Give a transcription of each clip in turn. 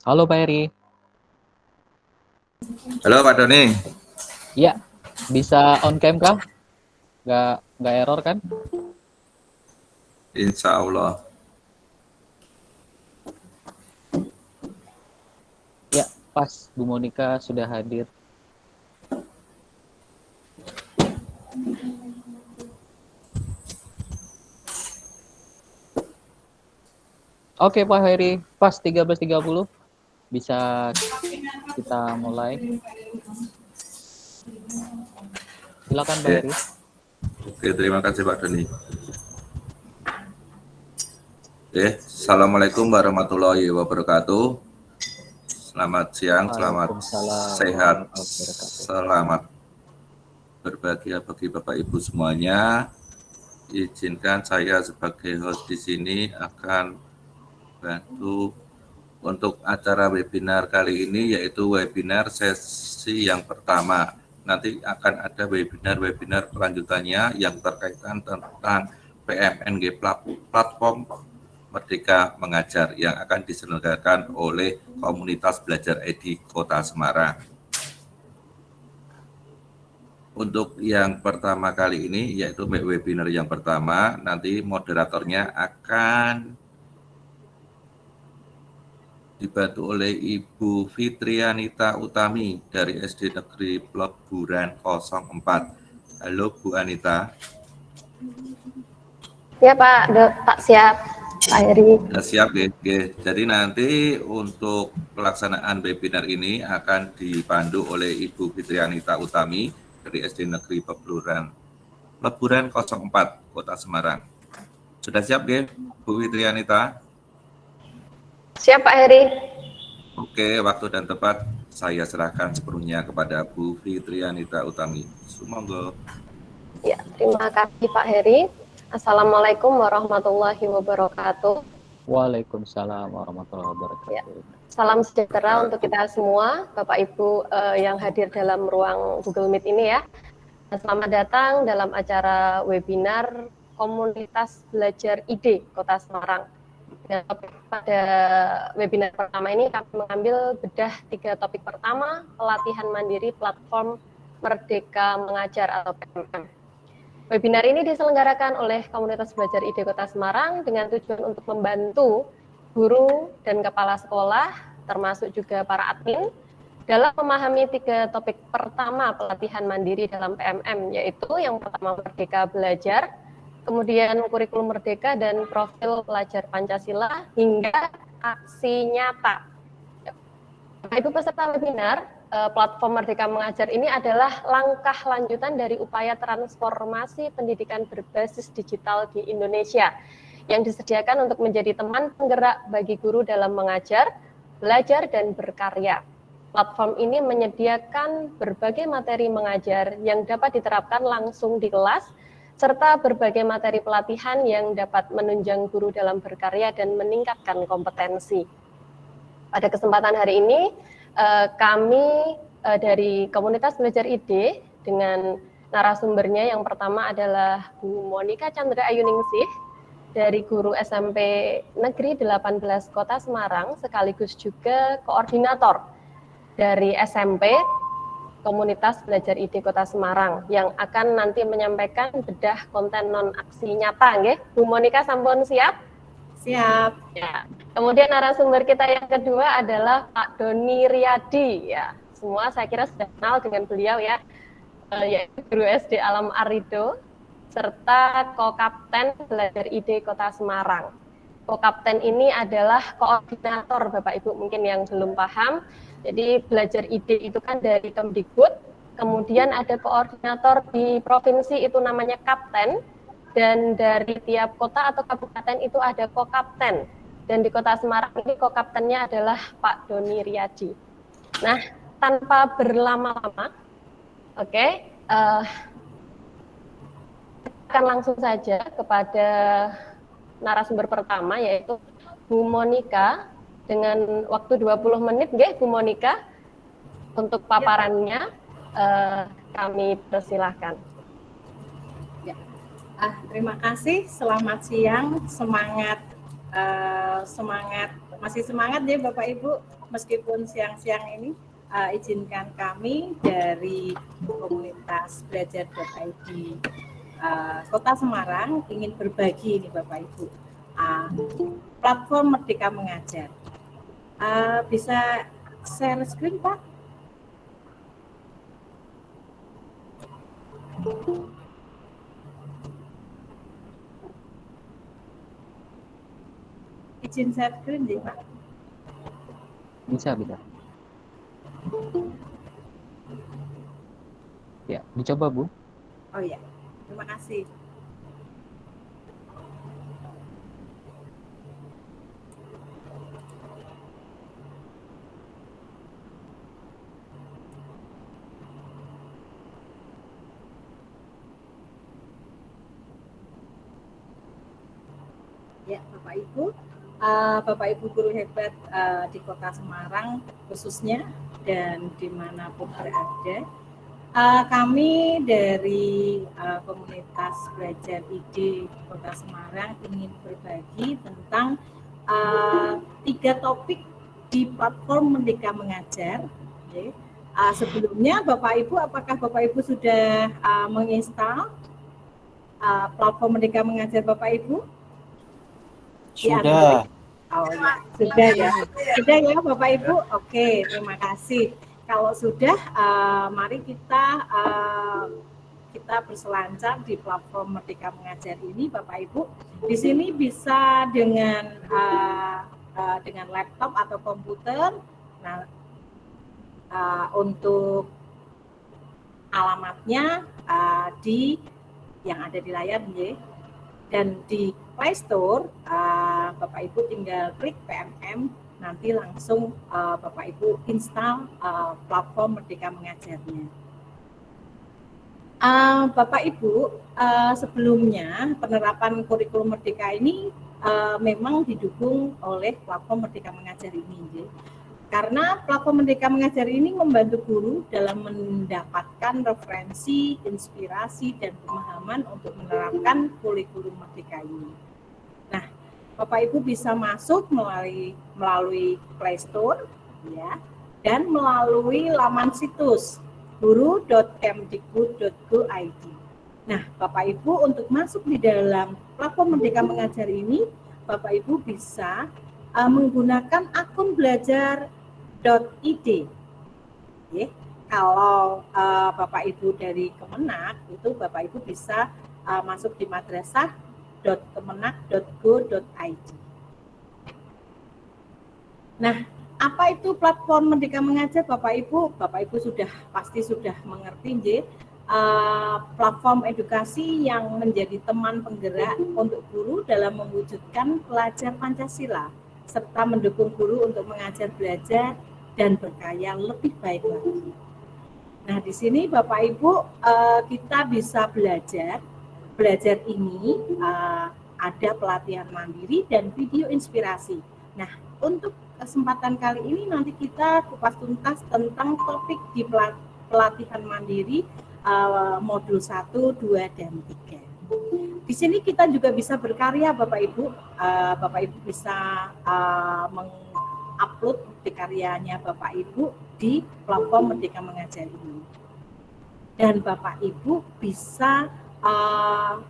Halo Pak Heri. Halo Pak Doni. Ya, bisa on cam kah? Nggak error kan? Insya Allah. Ya, pas Bu Monika sudah hadir. Oke Pak Heri, pas 13.30 bisa kita mulai. Silakan Pak Heri. Oke, terima kasih Pak Doni. Assalamualaikum warahmatullahi wabarakatuh. Selamat siang, selamat sehat, selamat berbahagia bagi Bapak Ibu semuanya. Izinkan saya sebagai host di sini akan bantu untuk acara webinar kali ini, yaitu webinar sesi yang pertama. Nanti akan ada webinar kelanjutannya yang berkaitan tentang PMNG platform Merdeka Mengajar yang akan diselenggarakan oleh Komunitas Belajar ID Kota Semarang. Untuk yang pertama kali ini, yaitu webinar yang pertama, nanti moderatornya akan dibantu oleh Ibu Fitrianita Utami dari SD Negeri Peleburan 04. Halo Bu Anita. Ya Pak siap. Pak Heri. Siap, jadi nanti untuk pelaksanaan webinar ini akan dipandu oleh Ibu Fitrianita Utami dari SD Negeri Peleburan 04 Kota Semarang. Sudah siap Bu Fitrianita? Siap Pak Heri. Oke, waktu dan tempat saya serahkan sepenuhnya kepada Bu Fitrianita Utami. Sumangga. Ya, terima kasih Pak Heri. Assalamualaikum warahmatullahi wabarakatuh. Waalaikumsalam warahmatullahi wabarakatuh. Ya, salam sejahtera untuk kita semua, Bapak Ibu yang hadir dalam ruang Google Meet ini ya. Selamat datang dalam acara webinar Komunitas Belajar ID Kota Semarang. Dan pada webinar pertama ini kami mengambil bedah 3 topik pertama, pelatihan mandiri platform Merdeka Mengajar atau PMM. Webinar ini diselenggarakan oleh Komunitas Belajar ID Kota Semarang dengan tujuan untuk membantu guru dan kepala sekolah, termasuk juga para admin, dalam memahami 3 topik pertama pelatihan mandiri dalam PMM, yaitu yang pertama Merdeka Belajar, kemudian kurikulum merdeka dan profil pelajar Pancasila hingga aksi nyata. Ibu peserta webinar, platform Merdeka Mengajar ini adalah langkah lanjutan dari upaya transformasi pendidikan berbasis digital di Indonesia yang disediakan untuk menjadi teman penggerak bagi guru dalam mengajar, belajar, dan berkarya. Platform ini menyediakan berbagai materi mengajar yang dapat diterapkan langsung di kelas, serta berbagai materi pelatihan yang dapat menunjang guru dalam berkarya dan meningkatkan kompetensi. Pada kesempatan hari ini, kami dari Komunitas Belajar ID dengan narasumbernya yang pertama adalah Bu Monika Chandra Ayuningsih dari guru SMP Negeri 18 Kota Semarang, sekaligus juga koordinator dari SMP Komunitas Belajar ID Kota Semarang yang akan nanti menyampaikan bedah konten non-aksi nyata, nggih. Bu Monika sampun siap? Siap. Ya. Kemudian narasumber kita yang kedua adalah Pak Doni Riyadi. Ya, semua saya kira sudah kenal dengan beliau ya, yaitu guru SD Alam Arido serta Ko-Kapten Belajar ID Kota Semarang. Ko-Kapten ini adalah koordinator, Bapak Ibu mungkin yang belum paham. Jadi Belajar ID itu kan dari Kemdikbud, kemudian ada koordinator di provinsi itu namanya Kapten, dan dari tiap kota atau kabupaten itu ada Ko-Kapten. Dan di Kota Semarang ini Ko-Kaptennya adalah Pak Doni Riyadi. Nah, tanpa berlama-lama, akan langsung saja kepada narasumber pertama, yaitu Bu Monika, dengan waktu 20 menit, nggih Bu Monika, untuk paparannya kami persilahkan. Ya. Terima kasih. Selamat siang. Semangat, masih semangat ya Bapak Ibu, meskipun siang-siang ini. Izinkan kami dari komunitas belajar.id Kota Semarang ingin berbagi ini Bapak Ibu, platform Merdeka Mengajar. Bisa share screen Pak? Izin share screen deh Pak. Bisa. Ya, dicoba Bu. Oh ya, terima kasih. Ya, Bapak Ibu guru hebat di Kota Semarang khususnya dan dimanapun berada, kami dari komunitas belajar ID Kota Semarang ingin berbagi tentang 3 topik di platform Merdeka Mengajar. Okay. Sebelumnya Bapak Ibu, apakah Bapak Ibu sudah menginstal platform Merdeka Mengajar Bapak Ibu? Sudah. Oh ya, sudah ya. Sudah ya Bapak Ibu. Oke, terima kasih. Kalau sudah, mari kita berselancar di platform Merdeka Mengajar ini, Bapak Ibu. Di sini bisa dengan laptop atau komputer. Nah, untuk alamatnya di yang ada di layar, ya. Dan di Play Store, Bapak Ibu tinggal klik PMM, nanti langsung Bapak Ibu install platform Merdeka Mengajarnya. Bapak Ibu, sebelumnya penerapan kurikulum Merdeka ini memang didukung oleh platform Merdeka Mengajar ini, ya. Karena platform Merdeka Mengajar ini membantu guru dalam mendapatkan referensi, inspirasi, dan pemahaman untuk menerapkan kurikulum Merdeka ini. Nah, Bapak Ibu bisa masuk melalui Play Store, ya, dan melalui laman situs guru.kemdikbud.go.id. Nah, Bapak Ibu untuk masuk di dalam platform Merdeka Mengajar ini, Bapak Ibu bisa menggunakan akun belajar.id. Ya, kalau Bapak Ibu dari Kemenak, itu Bapak Ibu bisa masuk di madrasah.kemenak.go.id. Nah, apa itu platform Merdeka Mengajar Bapak Ibu? Bapak Ibu pasti sudah mengerti, ya. Platform edukasi yang menjadi teman penggerak untuk guru dalam mewujudkan pelajar Pancasila, serta mendukung guru untuk mengajar belajar dan berkarya lebih baik lagi. Nah, di sini Bapak Ibu kita bisa belajar ini ada pelatihan mandiri dan video inspirasi. Nah, untuk kesempatan kali ini nanti kita kupas tuntas tentang topik di pelatihan mandiri modul 1, 2, dan 3. Di sini kita juga bisa berkarya Bapak Ibu. Bapak Ibu bisa mengupload karyanya Bapak Ibu di platform Merdeka Mengajar ini. Dan Bapak Ibu bisa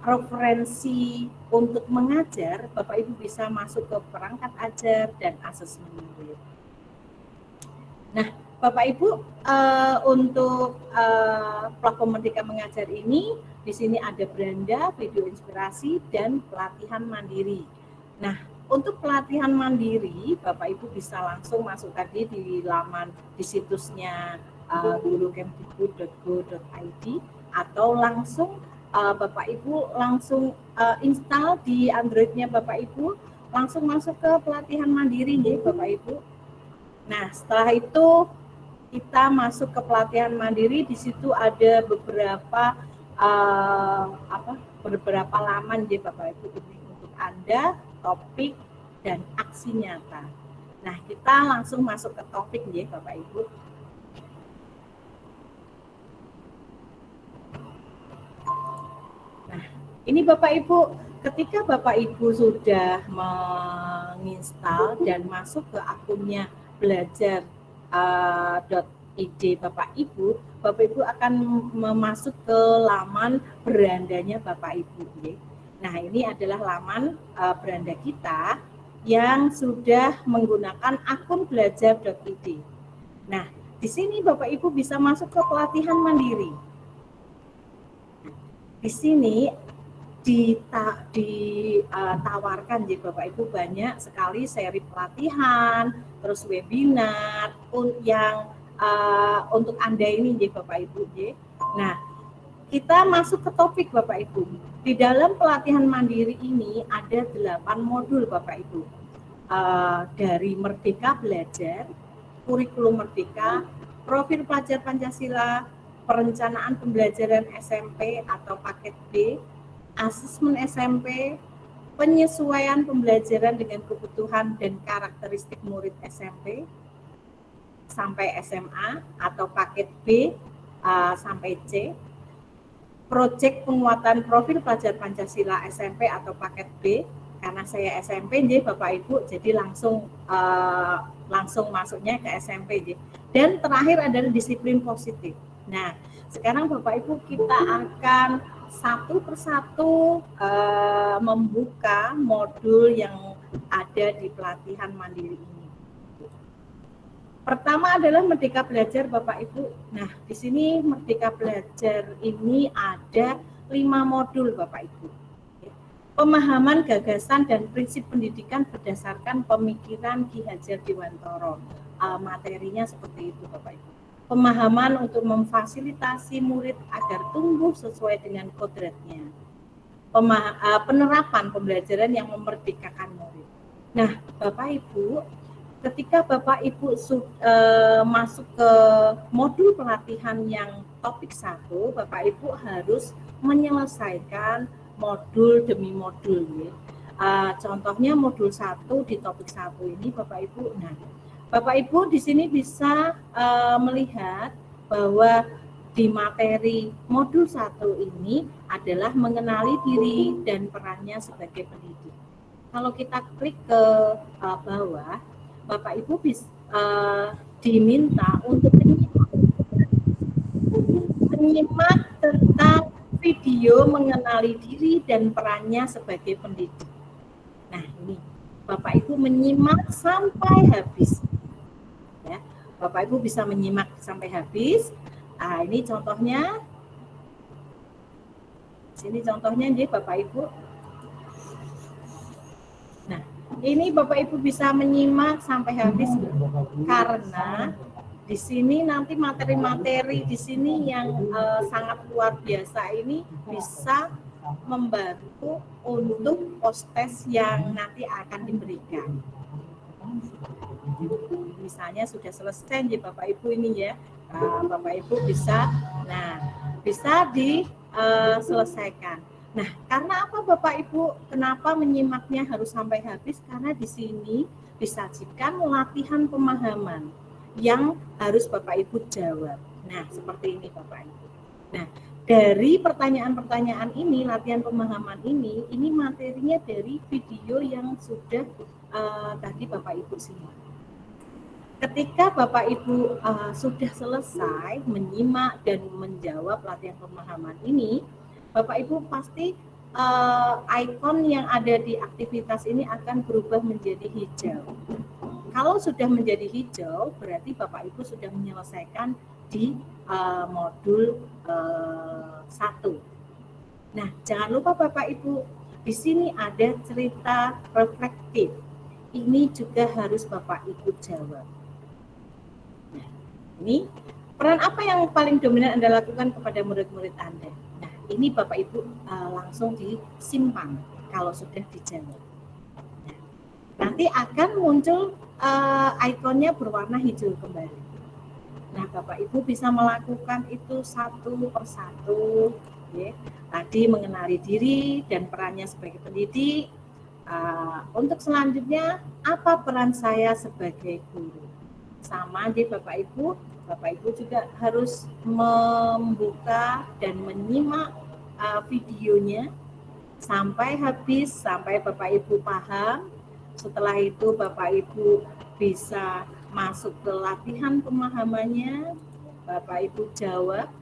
referensi untuk mengajar, Bapak Ibu bisa masuk ke perangkat ajar dan asesmen murid. Nah, Bapak Ibu, untuk platform Merdeka Mengajar ini, di sini ada beranda, video inspirasi, dan pelatihan mandiri. Nah, untuk pelatihan mandiri, Bapak Ibu bisa langsung masuk tadi di laman di situsnya guru.kemdikbud.go.id, atau langsung Bapak Ibu langsung install di Android-nya Bapak Ibu, langsung masuk ke pelatihan mandiri nih Bapak Ibu. Nah, setelah itu kita masuk ke pelatihan mandiri, di situ ada beberapa laman ya Bapak Ibu untuk Anda, topik dan aksi nyata. Nah, kita langsung masuk ke topik ya Bapak Ibu. Nah, Ini Bapak Ibu, ketika Bapak Ibu sudah menginstal dan masuk ke akunnya belajar.id Bapak Ibu akan masuk ke laman berandanya Bapak Ibu. Nah, ini adalah laman beranda kita yang sudah menggunakan akun belajar.id. Nah, di sini Bapak Ibu bisa masuk ke pelatihan mandiri. Di sini ditawarkan jadi Bapak Ibu banyak sekali seri pelatihan, terus webinar yang untuk Anda ini jadi Bapak Ibu. Nah, kita masuk ke topik Bapak Ibu. Di dalam pelatihan mandiri ini ada 8 modul Bapak Ibu. Dari Merdeka Belajar, Kurikulum Merdeka, Profil Pelajar Pancasila, Perencanaan Pembelajaran SMP atau paket B, Asesmen SMP, Penyesuaian Pembelajaran dengan Kebutuhan dan Karakteristik Murid SMP sampai SMA atau paket B sampai C, Proyek Penguatan Profil Pelajar Pancasila SMP atau paket B, karena saya SMP jadi Bapak Ibu jadi langsung masuknya ke SMP. Dan terakhir adalah disiplin positif. Nah, sekarang Bapak Ibu kita akan satu persatu membuka modul yang ada di pelatihan mandiri ini. Pertama adalah Merdeka Belajar Bapak Ibu. Nah, di sini Merdeka Belajar ini ada 5 modul Bapak Ibu. Pemahaman, gagasan, dan prinsip pendidikan berdasarkan pemikiran Ki Hajar Dewantara. Materinya seperti itu Bapak Ibu. Pemahaman untuk memfasilitasi murid agar tumbuh sesuai dengan kodratnya. Penerapan pembelajaran yang memerdekakan murid. Nah, Bapak Ibu, ketika Bapak Ibu masuk ke modul pelatihan yang topik 1, Bapak Ibu harus menyelesaikan modul demi modul. Contohnya modul 1 di topik 1 ini Bapak Ibu. Nah, Bapak Ibu di sini bisa melihat bahwa di materi modul 1 ini adalah mengenali diri dan perannya sebagai pendidik. Kalau kita klik ke bawah, Bapak Ibu bisa diminta untuk menyimak tentang video mengenali diri dan perannya sebagai pendidik. Nah, ini Bapak Ibu menyimak sampai habis. Ya, Bapak Ibu bisa menyimak sampai habis. Nah, ini contohnya. Sini contohnya nih Bapak Ibu. Nah, ini Bapak Ibu bisa menyimak sampai habis karena di sini nanti materi-materi di sini yang sangat luar biasa ini bisa membantu untuk post-test yang nanti akan diberikan. Misalnya sudah selesai ya Bapak Ibu ini ya, Bapak Ibu bisa diselesaikan. Nah, karena apa Bapak Ibu? Kenapa menyimaknya harus sampai habis? Karena di sini disajikan latihan pemahaman yang harus Bapak Ibu jawab. Nah, seperti ini Bapak Ibu. Nah, dari pertanyaan-pertanyaan ini, latihan pemahaman ini materinya dari video yang sudah tadi Bapak Ibu simak. Ketika Bapak Ibu sudah selesai menyimak dan menjawab latihan pemahaman ini, Bapak Ibu pasti ikon yang ada di aktivitas ini akan berubah menjadi hijau. Kalau sudah menjadi hijau, berarti Bapak Ibu sudah menyelesaikan di modul 1. Nah, jangan lupa Bapak Ibu, di sini ada cerita reflektif. Ini juga harus Bapak Ibu jawab. Nah, ini peran apa yang paling dominan Anda lakukan kepada murid-murid Anda? Nah, ini Bapak Ibu langsung disimpan kalau sudah dijawab. Nah, nanti akan muncul ikonnya berwarna hijau kembali. Nah, Bapak Ibu bisa melakukan itu satu persatu. Ya. Tadi mengenali diri dan perannya sebagai pendidik. Untuk selanjutnya, apa peran saya sebagai guru? Sama di Bapak Ibu juga harus membuka dan menyimak videonya sampai habis, sampai Bapak Ibu paham. Setelah itu Bapak Ibu bisa masuk ke latihan pemahamannya. Bapak Ibu jawab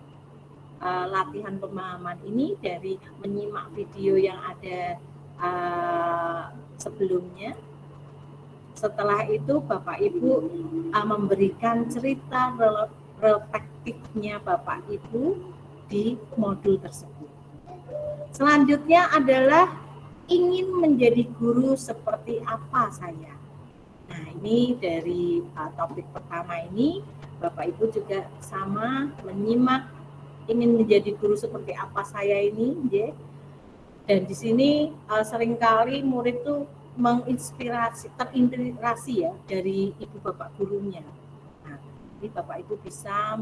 latihan pemahaman ini dari menyimak video yang ada sebelumnya. Setelah itu Bapak Ibu memberikan cerita reflektifnya Bapak Ibu di modul tersebut. Selanjutnya adalah ingin menjadi guru seperti apa saya. Nah, ini dari topik pertama ini Bapak Ibu juga sama menyimak ingin menjadi guru seperti apa saya ini, ya. Dan di sini seringkali murid tuh terinspirasi ya dari ibu bapak gurunya. Nah, ini Bapak Ibu bisa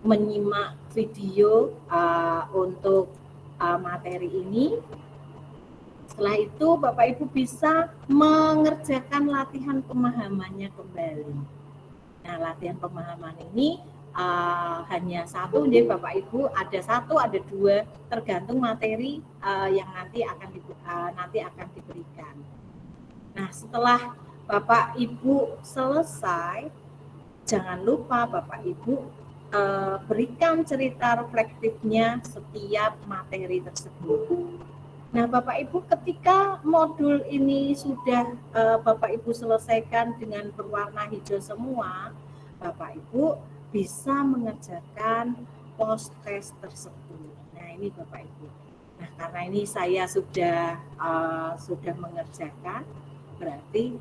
menyimak video untuk materi ini. Setelah itu Bapak Ibu bisa mengerjakan latihan pemahamannya kembali. Nah, latihan pemahaman ini hanya satu, jadi Bapak Ibu ada satu, ada dua, tergantung materi yang nanti akan diberikan. Nah, setelah Bapak Ibu selesai, jangan lupa Bapak Ibu berikan cerita reflektifnya setiap materi tersebut. Nah, Bapak Ibu ketika modul ini sudah Bapak Ibu selesaikan dengan berwarna hijau semua, Bapak Ibu bisa mengerjakan post test tersebut. Nah, ini Bapak Ibu. Nah, karena ini saya sudah mengerjakan, berarti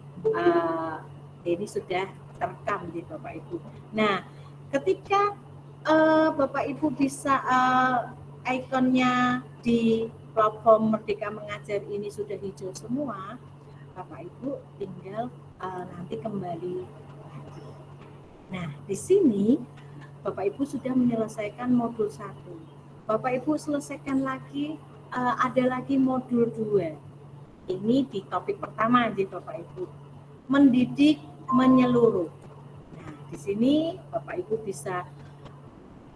ini sudah terekam di Bapak Ibu. Nah, ketika Bapak Ibu bisa ikonnya di platform Merdeka Mengajar ini sudah hijau semua, Bapak Ibu tinggal nanti kembali lagi. Nah, di sini Bapak Ibu sudah menyelesaikan modul 1. Bapak Ibu selesaikan lagi, ada lagi modul 2. Ini di topik pertama di Bapak Ibu. Mendidik menyeluruh. Nah, di sini Bapak Ibu bisa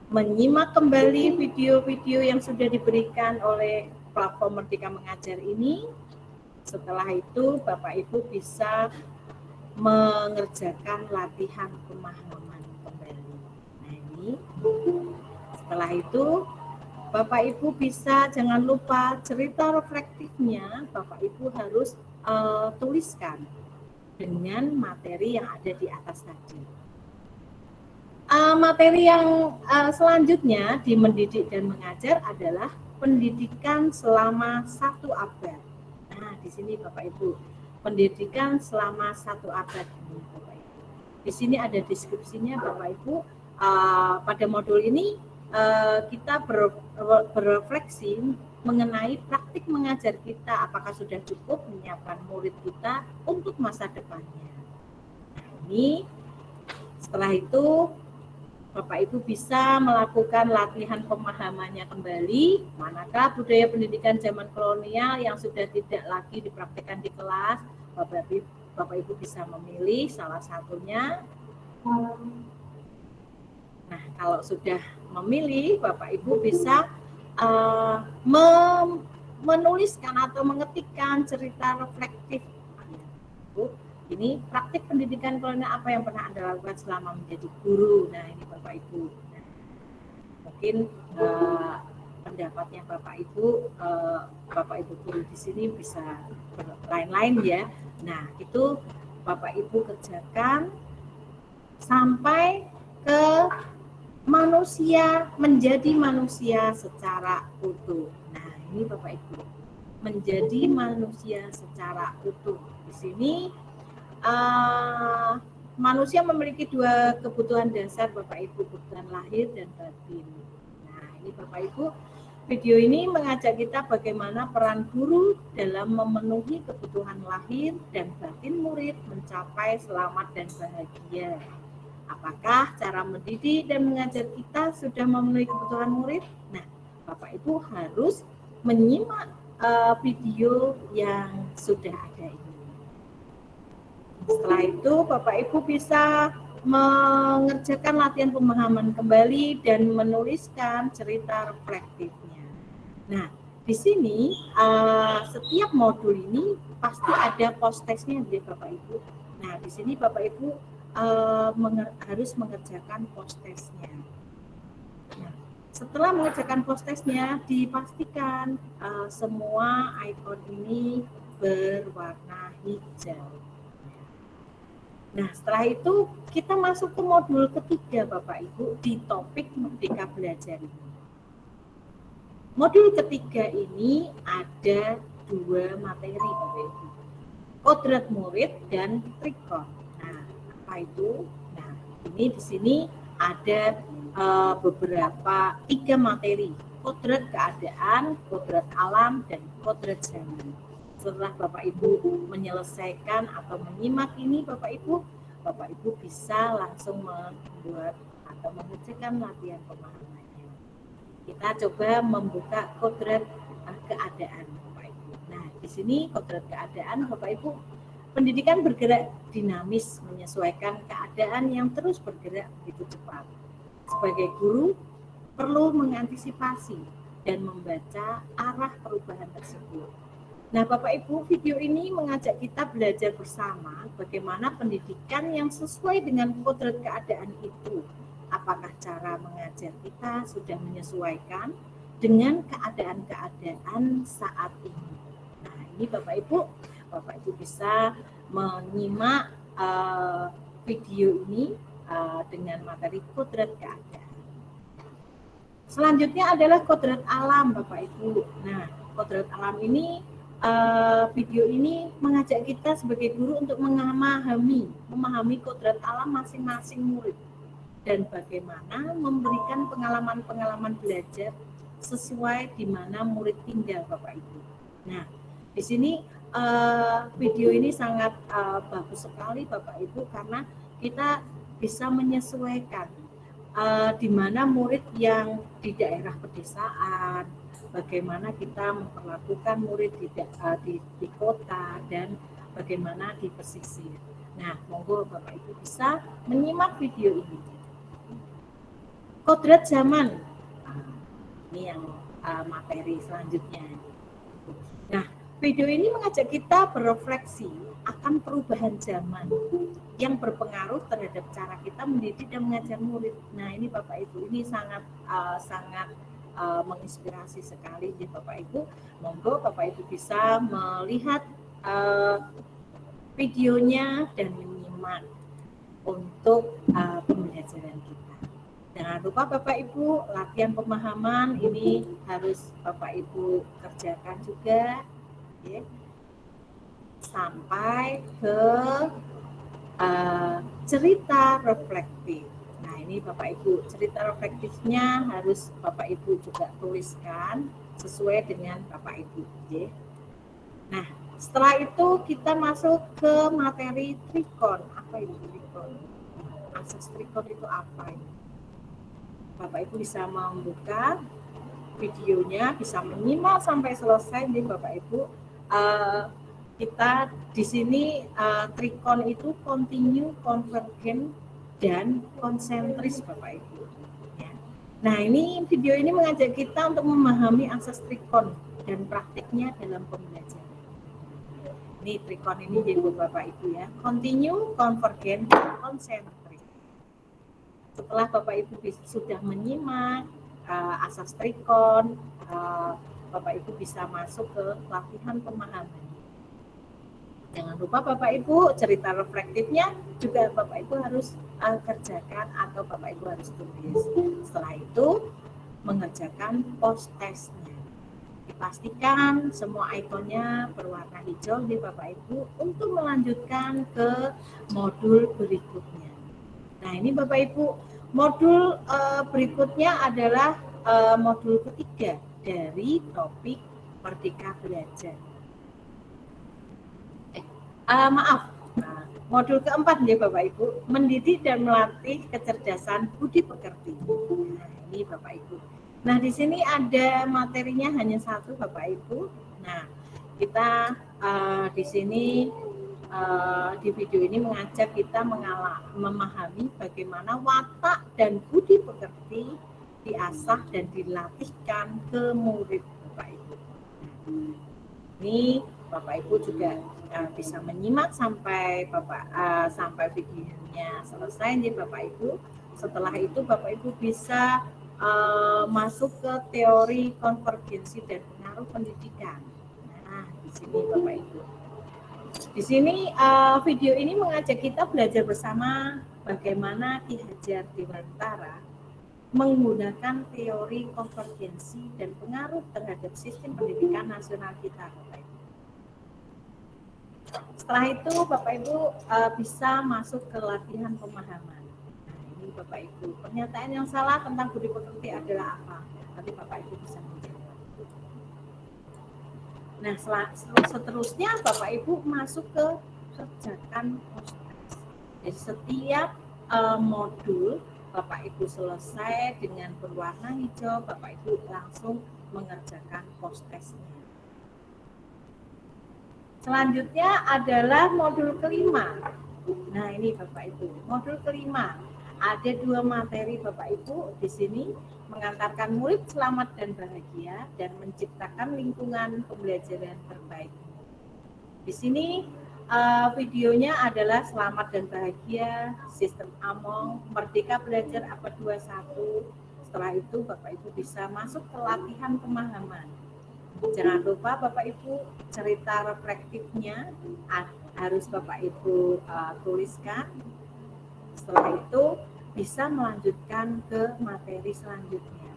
menyimak kembali video-video yang sudah diberikan oleh platform Merdeka Mengajar ini. Setelah itu Bapak Ibu bisa mengerjakan latihan pemahaman kembali. Nah, ini setelah itu Bapak Ibu bisa, jangan lupa cerita reflektifnya Bapak Ibu harus tuliskan dengan materi yang ada di atas tadi. Materi yang selanjutnya di Mendidik dan Mengajar adalah pendidikan selama 1 abad. Nah, di sini Bapak Ibu, pendidikan selama 1 abad ini Bapak Ibu. Di sini ada deskripsinya Bapak Ibu. Pada modul ini kita berefleksi mengenai praktik mengajar kita, apakah sudah cukup menyiapkan murid kita untuk masa depannya. Nah, ini setelah itu Bapak Ibu bisa melakukan latihan pemahamannya kembali, manakah budaya pendidikan zaman kolonial yang sudah tidak lagi dipraktikkan di kelas. Bapak Ibu bisa memilih salah satunya. Nah, kalau sudah memilih, Bapak Ibu bisa menuliskan atau mengetikkan cerita reflektif. Ini praktik pendidikan kolonial apa yang pernah Anda lakukan selama menjadi guru. Nah, ini Bapak Ibu. Nah, mungkin pendapatnya Bapak Ibu guru di sini bisa lain-lain ya. Nah, itu Bapak Ibu kerjakan sampai ke manusia, menjadi manusia secara utuh. Nah, ini Bapak Ibu, menjadi manusia secara utuh. Di sini manusia memiliki 2 kebutuhan dasar Bapak Ibu, kebutuhan lahir dan batin. Nah, ini Bapak Ibu, video ini mengajak kita bagaimana peran guru dalam memenuhi kebutuhan lahir dan batin murid mencapai selamat dan bahagia. Apakah cara mendidik dan mengajar kita sudah memenuhi kebutuhan murid? Nah, Bapak Ibu harus menyimak video yang sudah ada ini. Setelah itu Bapak Ibu bisa mengerjakan latihan pemahaman kembali dan menuliskan cerita reflektifnya. Nah, di sini setiap modul ini pasti ada post-testnya ya Bapak Ibu. Nah, di sini Bapak Ibu harus mengerjakan post-testnya. Nah, setelah mengerjakan post-testnya, dipastikan semua ikon ini berwarna hijau. Nah, setelah itu kita masuk ke modul ketiga Bapak Ibu di topik Merdeka Belajar ini. Modul ketiga ini ada 2 materi Bapak Ibu. Kodrat murid dan trikon. Nah, apa itu? Nah, ini di sini ada beberapa 3 materi. Kodrat keadaan, kodrat alam, dan kodrat zaman. Setelah Bapak Ibu menyelesaikan atau menyimak ini Bapak Ibu bisa langsung membuat atau mengerjakan latihan pemahamannya. Kita coba membuka kodrat keadaan Bapak Ibu. Nah, di sini kodrat keadaan Bapak Ibu, pendidikan bergerak dinamis menyesuaikan keadaan yang terus bergerak begitu cepat. Sebagai guru perlu mengantisipasi dan membaca arah perubahan tersebut. Nah, Bapak Ibu, video ini mengajak kita belajar bersama bagaimana pendidikan yang sesuai dengan kodrat keadaan itu. Apakah cara mengajar kita sudah menyesuaikan dengan keadaan-keadaan saat ini. Nah, ini Bapak Ibu bisa menyimak video ini dengan materi kodrat keadaan. Selanjutnya adalah kodrat alam Bapak Ibu. Nah, kodrat alam ini video ini mengajak kita sebagai guru untuk memahami kodrat alam masing-masing murid dan bagaimana memberikan pengalaman-pengalaman belajar sesuai di mana murid tinggal Bapak Ibu. Nah, di sini video ini sangat bagus sekali Bapak Ibu karena kita bisa menyesuaikan di mana murid yang di daerah pedesaan, bagaimana kita memperlakukan murid di kota dan bagaimana di pesisir. Nah, monggo Bapak Ibu bisa menyimak video ini. Kodrat zaman, ini yang materi selanjutnya. Nah, video ini mengajak kita berefleksi akan perubahan zaman yang berpengaruh terhadap cara kita mendidik dan mengajar murid. Nah, ini Bapak Ibu, ini sangat menginspirasi sekali ya Bapak Ibu. Monggo Bapak Ibu bisa melihat videonya dan menyimak untuk pembelajaran kita. Jangan lupa Bapak Ibu, latihan pemahaman ini harus Bapak Ibu kerjakan juga ya, sampai ke cerita reflektif. Nah, ini Bapak Ibu, cerita reflektifnya harus Bapak Ibu juga tuliskan sesuai dengan Bapak Ibu. Ya. Nah, setelah itu kita masuk ke materi trikon. Apa itu trikon? Asas trikon itu apa ini? Bapak Ibu bisa membuka videonya, bisa menyimak sampai selesai nih Bapak Ibu. Kita di sini trikon itu continue, convergent, dan konsentris Bapak Ibu. Ya. Nah, ini video ini mengajak kita untuk memahami asas trikon dan praktiknya dalam pembelajaran. Ini trikon ini jadi Bapak Ibu ya, continue, convergent, dan konsentris. Setelah Bapak Ibu sudah menyimak asas trikon, Bapak Ibu bisa masuk ke latihan pemahaman. Jangan lupa Bapak Ibu, cerita reflektifnya juga Bapak Ibu harus kerjakan atau Bapak Ibu harus tulis. Setelah itu mengerjakan post-testnya. Dipastikan semua ikonnya berwarna hijau di Bapak Ibu untuk melanjutkan ke modul berikutnya. Nah, ini Bapak Ibu, modul berikutnya adalah modul ketiga dari topik Merdeka Belajar. Modul keempat ya Bapak Ibu, mendidik dan melatih kecerdasan budi pekerti. Nah, ini Bapak Ibu. Nah, di sini ada materinya hanya satu Bapak Ibu. Nah, kita di sini di video ini mengajak kita memahami bagaimana watak dan budi pekerti diasah dan dilatihkan ke murid Bapak Ibu. Ini Bapak Ibu juga bisa menyimak sampai sampai videonya selesai nih Bapak Ibu. Setelah itu Bapak Ibu bisa masuk ke teori konvergensi dan pengaruh pendidikan. Nah, di sini Bapak Ibu. Di sini video ini mengajak kita belajar bersama bagaimana Ki Hajar Dewantara menggunakan teori konvergensi dan pengaruh terhadap sistem pendidikan nasional kita, Bapak Ibu. Setelah itu Bapak Ibu bisa masuk ke latihan pemahaman. Nah, ini Bapak Ibu, pernyataan yang salah tentang budi pekerti adalah apa? Nanti Bapak Ibu bisa menjawab. Nah, seterusnya Bapak Ibu masuk ke kerjakan postas. Jadi setiap modul Bapak Ibu selesai dengan berwarna hijau, Bapak Ibu langsung mengerjakan postesnya. Selanjutnya adalah modul kelima. Nah, ini Bapak Ibu, modul kelima. Ada 2 materi Bapak Ibu di sini, mengantarkan murid selamat dan bahagia dan menciptakan lingkungan pembelajaran terbaik. Di sini videonya adalah selamat dan bahagia, sistem Among, Merdeka Belajar Abad 21. Setelah itu Bapak Ibu bisa masuk ke latihan pemahaman. Jangan lupa Bapak Ibu, cerita reflektifnya harus Bapak Ibu tuliskan. Setelah itu bisa melanjutkan ke materi selanjutnya.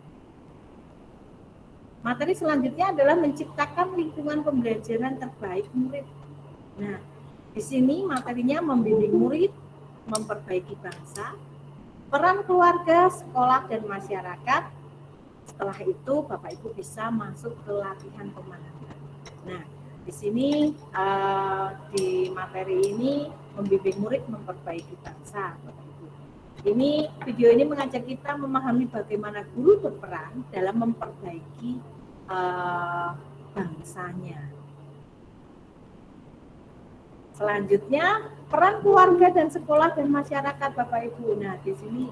Materi selanjutnya adalah menciptakan lingkungan pembelajaran terbaik murid. Nah, di sini materinya membimbing murid, memperbaiki bangsa, peran keluarga, sekolah, dan masyarakat. Setelah itu Bapak Ibu bisa masuk ke latihan pemahaman. Nah, di sini di materi ini membimbing murid memperbaiki bangsa, Bapak Ibu. Ini video ini mengajak kita memahami bagaimana guru berperan dalam memperbaiki bangsanya. Selanjutnya peran keluarga dan sekolah dan masyarakat Bapak Ibu. Nah, di sini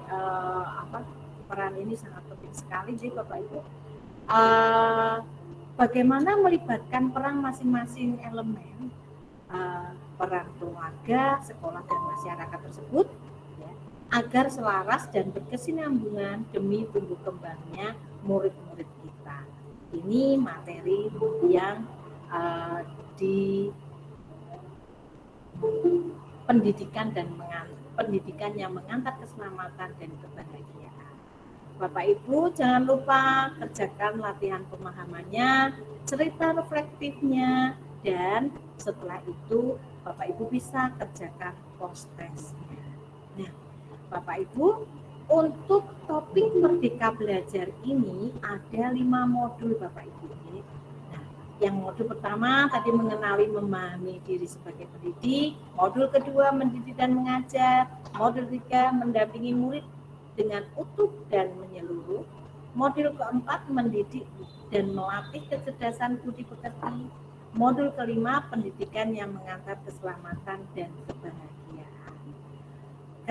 peran ini sangat penting sekali sih Bapak Ibu. Bagaimana melibatkan peran masing-masing elemen, peran keluarga, sekolah dan masyarakat tersebut, ya, agar selaras dan berkesinambungan demi tumbuh kembangnya murid-murid kita. Ini materi yang di pendidikan yang mengantar keselamatan dan kebahagiaan. Bapak Ibu jangan lupa kerjakan latihan pemahamannya, cerita reflektifnya, dan setelah itu Bapak Ibu bisa kerjakan post-testnya. Nah, Bapak Ibu, untuk topik Merdeka Belajar ini ada 5 modul Bapak Ibu. Yang modul pertama tadi mengenali memahami diri sebagai pendidik, modul kedua mendidik dan mengajar, modul 3 mendampingi murid dengan utuh dan menyeluruh, modul keempat mendidik dan melatih kecerdasan budi pekerti, modul kelima pendidikan yang mengantar keselamatan dan kebahagiaan.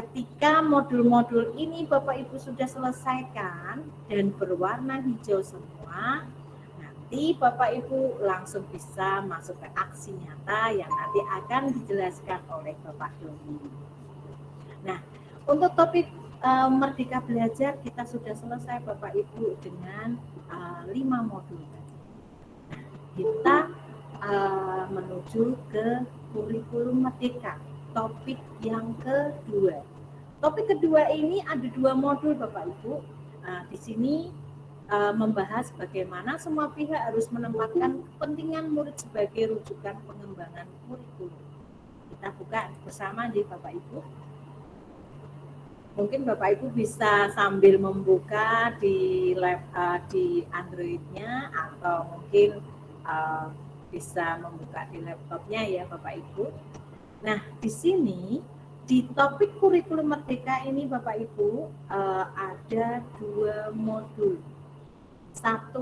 Ketika modul-modul ini Bapak Ibu sudah selesaikan dan berwarna hijau semua, nanti Bapak Ibu langsung bisa masuk ke aksi nyata yang nanti akan dijelaskan oleh Bapak Doni. Nah, untuk topik Merdeka Belajar kita sudah selesai Bapak Ibu dengan 5 modul. Nah, kita menuju ke kurikulum Merdeka, topik yang kedua. Topik kedua ini ada 2 modul Bapak Ibu. Di sini membahas bagaimana semua pihak harus menempatkan kepentingan murid sebagai rujukan pengembangan kurikulum. Kita buka bersama di Bapak Ibu. Mungkin Bapak Ibu bisa sambil membuka di di Android-nya atau mungkin bisa membuka di laptopnya ya Bapak Ibu. Nah, di sini di topik kurikulum Merdeka ini Bapak Ibu ada 2 modul. 1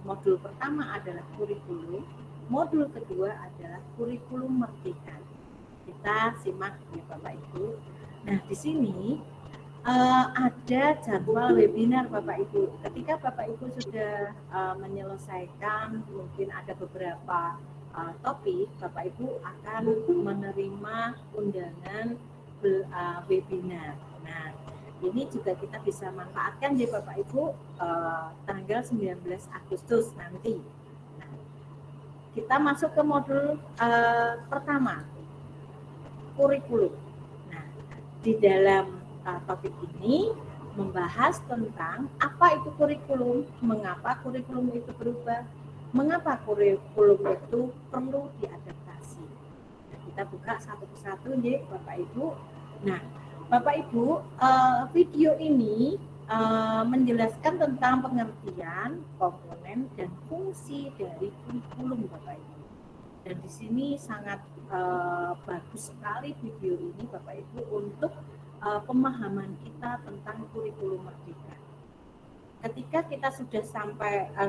modul pertama adalah kurikulum, modul kedua adalah kurikulum Merdeka. Kita simak ya Bapak Ibu. Nah, di sini ada jadwal webinar Bapak Ibu. Ketika Bapak Ibu sudah menyelesaikan, mungkin ada beberapa topik, Bapak Ibu akan menerima undangan webinar. Nah, ini juga kita bisa manfaatkan di Bapak Ibu tanggal 19 Agustus nanti. Nah, kita masuk ke modul pertama, kurikulum. Nah, di dalam topik ini membahas tentang apa itu kurikulum, mengapa kurikulum itu berubah, mengapa kurikulum itu perlu diadaptasi. Nah, kita buka satu persatu ya Bapak Ibu. Nah, Bapak Ibu, video ini menjelaskan tentang pengertian, komponen, dan fungsi dari kurikulum Bapak Ibu. Dan di sini sangat bagus sekali video ini Bapak Ibu untuk pemahaman kita tentang kurikulum merdeka. Ketika kita sudah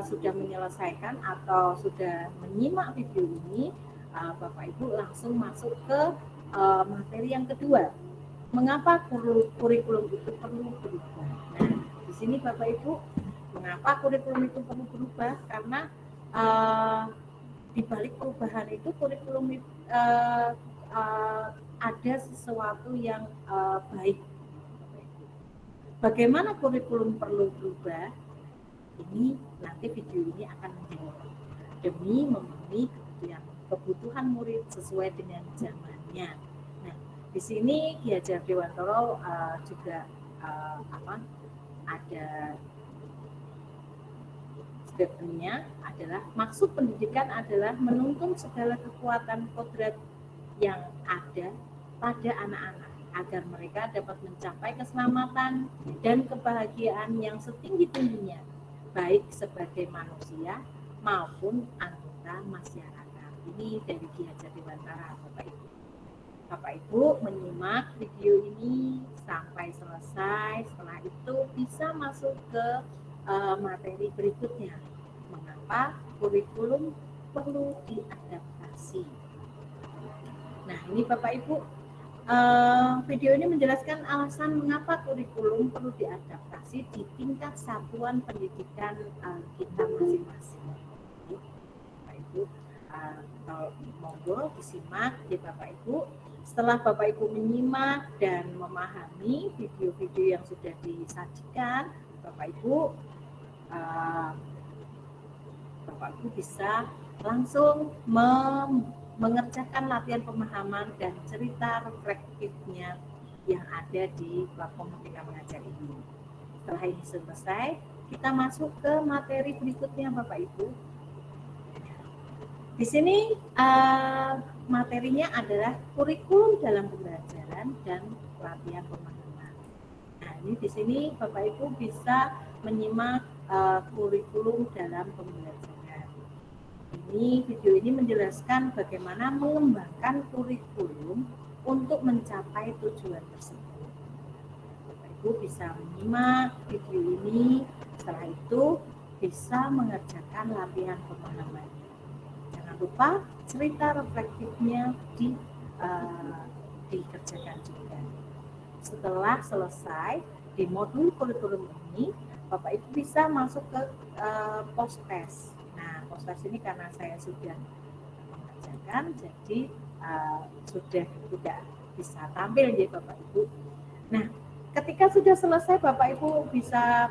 sudah menyelesaikan atau sudah menyimak video ini, Bapak Ibu langsung masuk ke materi yang kedua. Mengapa kurikulum itu perlu berubah? Nah, di sini Bapak Ibu, mengapa kurikulum itu perlu berubah? Karena di balik perubahan itu kurikulum ada sesuatu yang baik. Bagaimana kurikulum perlu berubah? Ini nanti video ini akan menjawab demi memenuhi kebutuhan murid sesuai dengan zamannya. Nah, di sini Ki Hajar Dewantoro juga ada statementnya adalah maksud pendidikan adalah menuntun segala kekuatan kodrat yang ada pada anak-anak agar mereka dapat mencapai keselamatan dan kebahagiaan yang setinggi-tingginya baik sebagai manusia maupun anggota masyarakat. Ini dari Ki Hajar Dewantara Bapak Ibu. Bapak Ibu menyimak video ini sampai selesai, setelah itu bisa masuk ke materi berikutnya. Mengapa kurikulum perlu diadaptasi? Nah, ini Bapak Ibu, video ini menjelaskan alasan mengapa kurikulum perlu diadaptasi di tingkat satuan pendidikan kita masing-masing. Bapak Ibu, monggo disimak ya Bapak Ibu. Setelah Bapak Ibu menyimak dan memahami video-video yang sudah disajikan, Bapak Ibu bisa langsung mengerjakan latihan pemahaman dan cerita reflektifnya yang ada di platform Merdeka Mengajar ini. Setelah ini selesai, kita masuk ke materi berikutnya Bapak Ibu. Di sini materinya adalah kurikulum dalam pembelajaran dan latihan pemahaman. Nah, ini di sini Bapak Ibu bisa menyimak kurikulum dalam pembelajaran. Ini video ini menjelaskan bagaimana mengembangkan kurikulum untuk mencapai tujuan tersebut. Bapak Ibu bisa menyimak video ini, setelah itu bisa mengerjakan latihan pemahaman. Jangan lupa cerita reflektifnya dikerjakan juga. Setelah selesai di modul kurikulum ini, Bapak Ibu bisa masuk ke post-test. Nah, post-test ini karena saya sudah mengerjakan, jadi sudah tidak bisa tampil ya Bapak Ibu. Nah, ketika sudah selesai Bapak Ibu bisa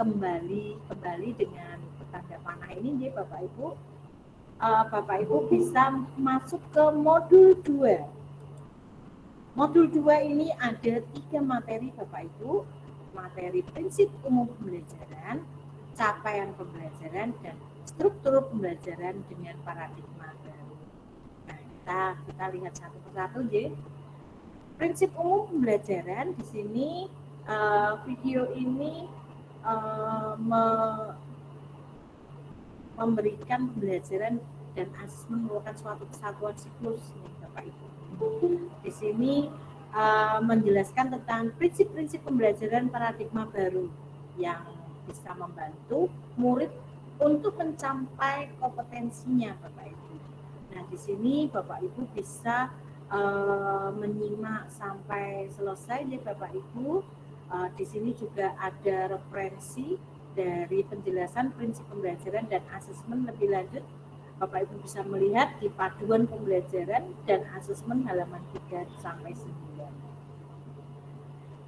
kembali dengan tanda panah ini ya Bapak Ibu. Bapak Ibu bisa masuk ke modul 2. Modul 2 ini ada 3 materi Bapak Ibu. Materi prinsip umum pembelajaran, capaian pembelajaran, dan struktur pembelajaran dengan paradigma baru. Nah, kita lihat satu persatu ya. Prinsip umum pembelajaran di sini video ini memberikan pembelajaran dan asesmen merupakan suatu kesatuan siklus nih Bapak Ibu. Di sini menjelaskan tentang prinsip-prinsip pembelajaran paradigma baru yang bisa membantu murid untuk mencapai kompetensinya Bapak Ibu. Nah, di sini Bapak Ibu bisa menyimak sampai selesai ya Bapak Ibu. Di sini juga ada referensi dari penjelasan prinsip pembelajaran dan asesmen lebih lanjut. Bapak Ibu bisa melihat di paduan pembelajaran dan asesmen halaman 3 sampai 9.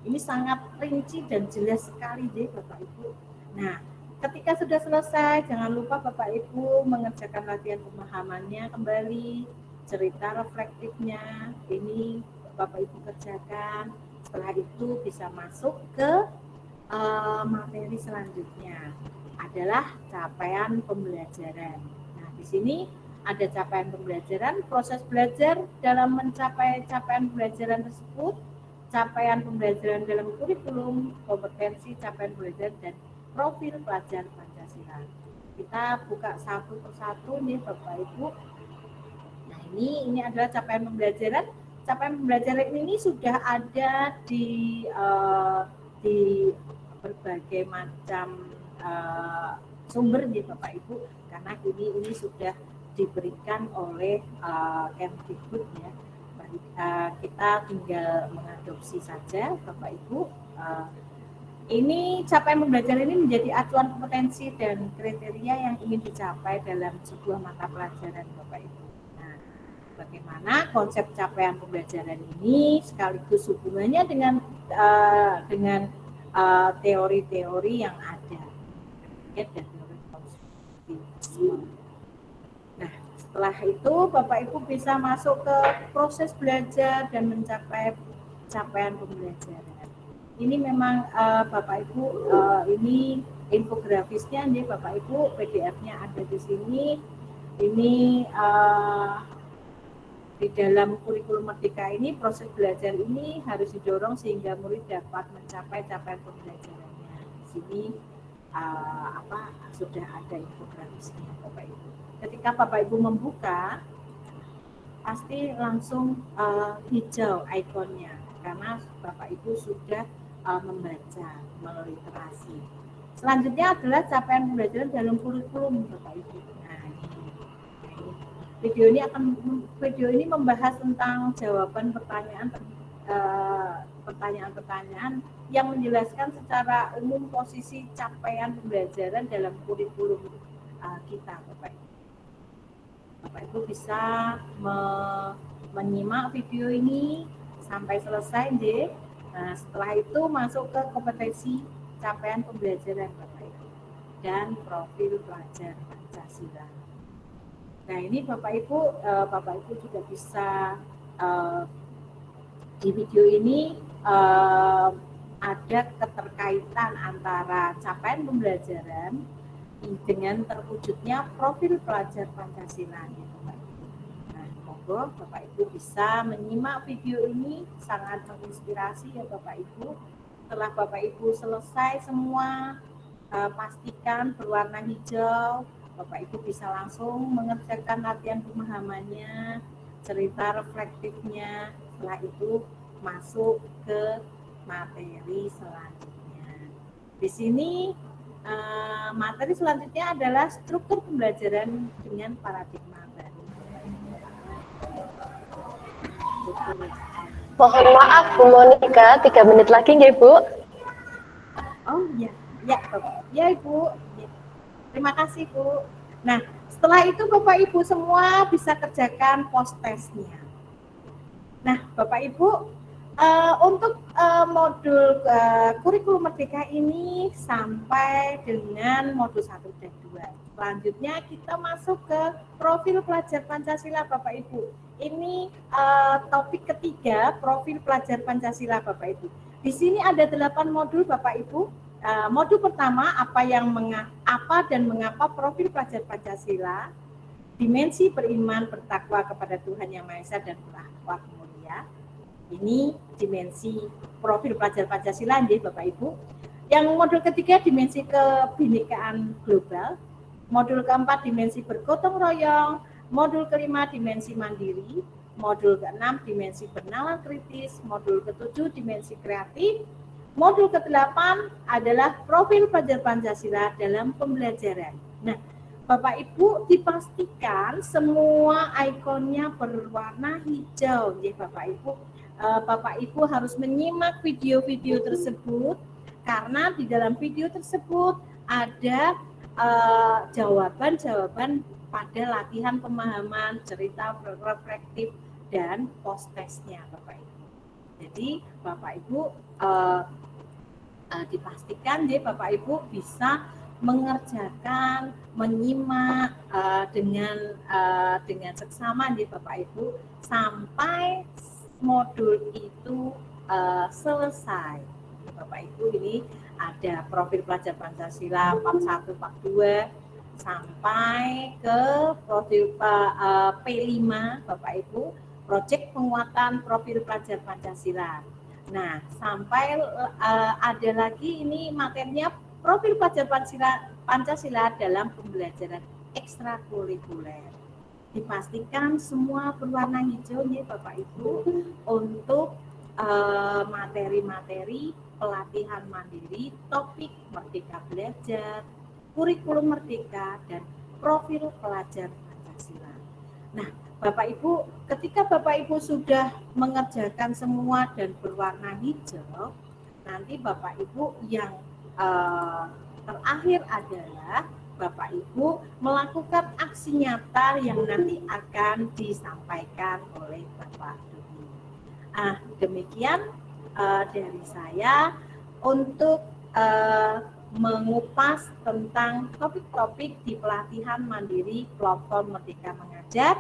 Ini sangat rinci dan jelas sekali deh Bapak Ibu. Nah, ketika sudah selesai, jangan lupa Bapak Ibu mengerjakan latihan pemahamannya kembali, cerita reflektifnya, ini Bapak Ibu kerjakan. Setelah itu bisa masuk ke materi selanjutnya, adalah capaian pembelajaran. Nah, di sini ada capaian pembelajaran, proses belajar dalam mencapai capaian pembelajaran tersebut, capaian pembelajaran dalam kurikulum, kompetensi capaian pembelajaran, dan profil pelajar Pancasila. Kita buka satu persatu nih Bapak Ibu. Nah, ini adalah capaian pembelajaran. Capaian pembelajaran ini sudah ada di berbagai macam sumber nih Bapak Ibu, karena ini sudah diberikan oleh Kemdikbud ya. Kita tinggal mengadopsi saja Bapak Ibu. Ini capaian pembelajaran ini menjadi acuan kompetensi dan kriteria yang ingin dicapai dalam sebuah mata pelajaran Bapak Ibu. Nah, bagaimana konsep capaian pembelajaran ini sekaligus hubungannya dengan teori-teori yang ada dan teori konstruktivisme. Nah, setelah itu Bapak Ibu bisa masuk ke proses belajar dan mencapai capaian pembelajaran. Ini memang Bapak Ibu, ini infografisnya nih Bapak Ibu, PDF-nya ada di sini. Ini di dalam kurikulum Merdeka ini, proses belajar ini harus didorong sehingga murid dapat mencapai capaian pembelajarannya. Di sini sudah ada infografisnya Bapak Ibu. Ketika Bapak Ibu membuka, pasti langsung hijau ikonnya karena Bapak Ibu sudah membaca, meliterasi. Selanjutnya adalah capaian pembelajaran dalam kurikulum Bapak Ibu. Nah, ini video ini membahas tentang jawaban pertanyaan-pertanyaan yang menjelaskan secara umum posisi capaian pembelajaran dalam kurikulum kita Bapak Ibu. Bapak Ibu bisa menyimak video ini sampai selesai deh. Nah, setelah itu masuk ke kompetensi capaian pembelajaran Bapak Ibu dan profil pelajar Pancasila. Nah, ini Bapak Ibu juga bisa di video ini ada keterkaitan antara capaian pembelajaran dengan terwujudnya profil pelajar Pancasila. Bapak Ibu bisa menyimak video ini, sangat menginspirasi ya Bapak Ibu. Setelah Bapak Ibu selesai semua, pastikan berwarna hijau. Bapak Ibu bisa langsung mengerjakan latihan pemahamannya, cerita reflektifnya. Setelah itu masuk ke materi selanjutnya. Di sini materi selanjutnya adalah struktur pembelajaran dengan paradigma baru. Mohon maaf Bu Monika, 3 menit lagi nggih Bu? Oh iya, ya Bapak. Ya Ibu. Ya. Terima kasih Bu. Nah, setelah itu Bapak Ibu semua bisa kerjakan post testnya. Nah, Bapak Ibu, untuk modul kurikulum Merdeka ini sampai dengan modul 1 dan 2. Selanjutnya kita masuk ke profil pelajar Pancasila Bapak Ibu. Ini topik ketiga, profil pelajar Pancasila Bapak Ibu. Di sini ada 8 modul Bapak Ibu. Modul pertama, apa dan mengapa profil pelajar Pancasila, dimensi beriman bertakwa kepada Tuhan Yang Maha Esa dan berakhlak mulia. Ini dimensi profil pelajar Pancasila nih Bapak Ibu. Yang modul ketiga, dimensi kebinekaan global. Modul keempat, dimensi bergotong royong. Modul kelima, dimensi mandiri. Modul keenam, dimensi bernalar kritis. Modul ketujuh, dimensi kreatif. Modul ke-8 adalah profil pelajar Pancasila dalam pembelajaran. Nah, Bapak Ibu dipastikan semua ikonnya berwarna hijau, ya Bapak Ibu. Bapak Ibu harus menyimak video-video tersebut karena di dalam video tersebut ada jawaban-jawaban pada latihan pemahaman, cerita reflektif dan post testnya Bapak Ibu. Jadi Bapak Ibu dipastikan ya Bapak Ibu bisa mengerjakan, menyimak dengan seksama ya Bapak Ibu sampai modul itu selesai. Bapak Ibu, ini ada profil pelajar Pancasila part 1, part 2 sampai ke profil P5 Bapak Ibu, proyek penguatan profil pelajar Pancasila. Nah, sampai ada lagi ini materinya profil pelajar Pancasila dalam pembelajaran ekstrakurikuler. Dipastikan semua berwarna hijau ya Bapak Ibu untuk materi-materi pelatihan mandiri, topik Merdeka Belajar, kurikulum Merdeka, dan profil pelajar Pancasila. Nah, Bapak Ibu, ketika Bapak Ibu sudah mengerjakan semua dan berwarna hijau, nanti Bapak Ibu yang terakhir adalah Bapak Ibu melakukan aksi nyata yang nanti akan disampaikan oleh Bapak Doni. Demikian dari saya untuk mengupas tentang topik-topik di pelatihan mandiri platform Merdeka Mengajar,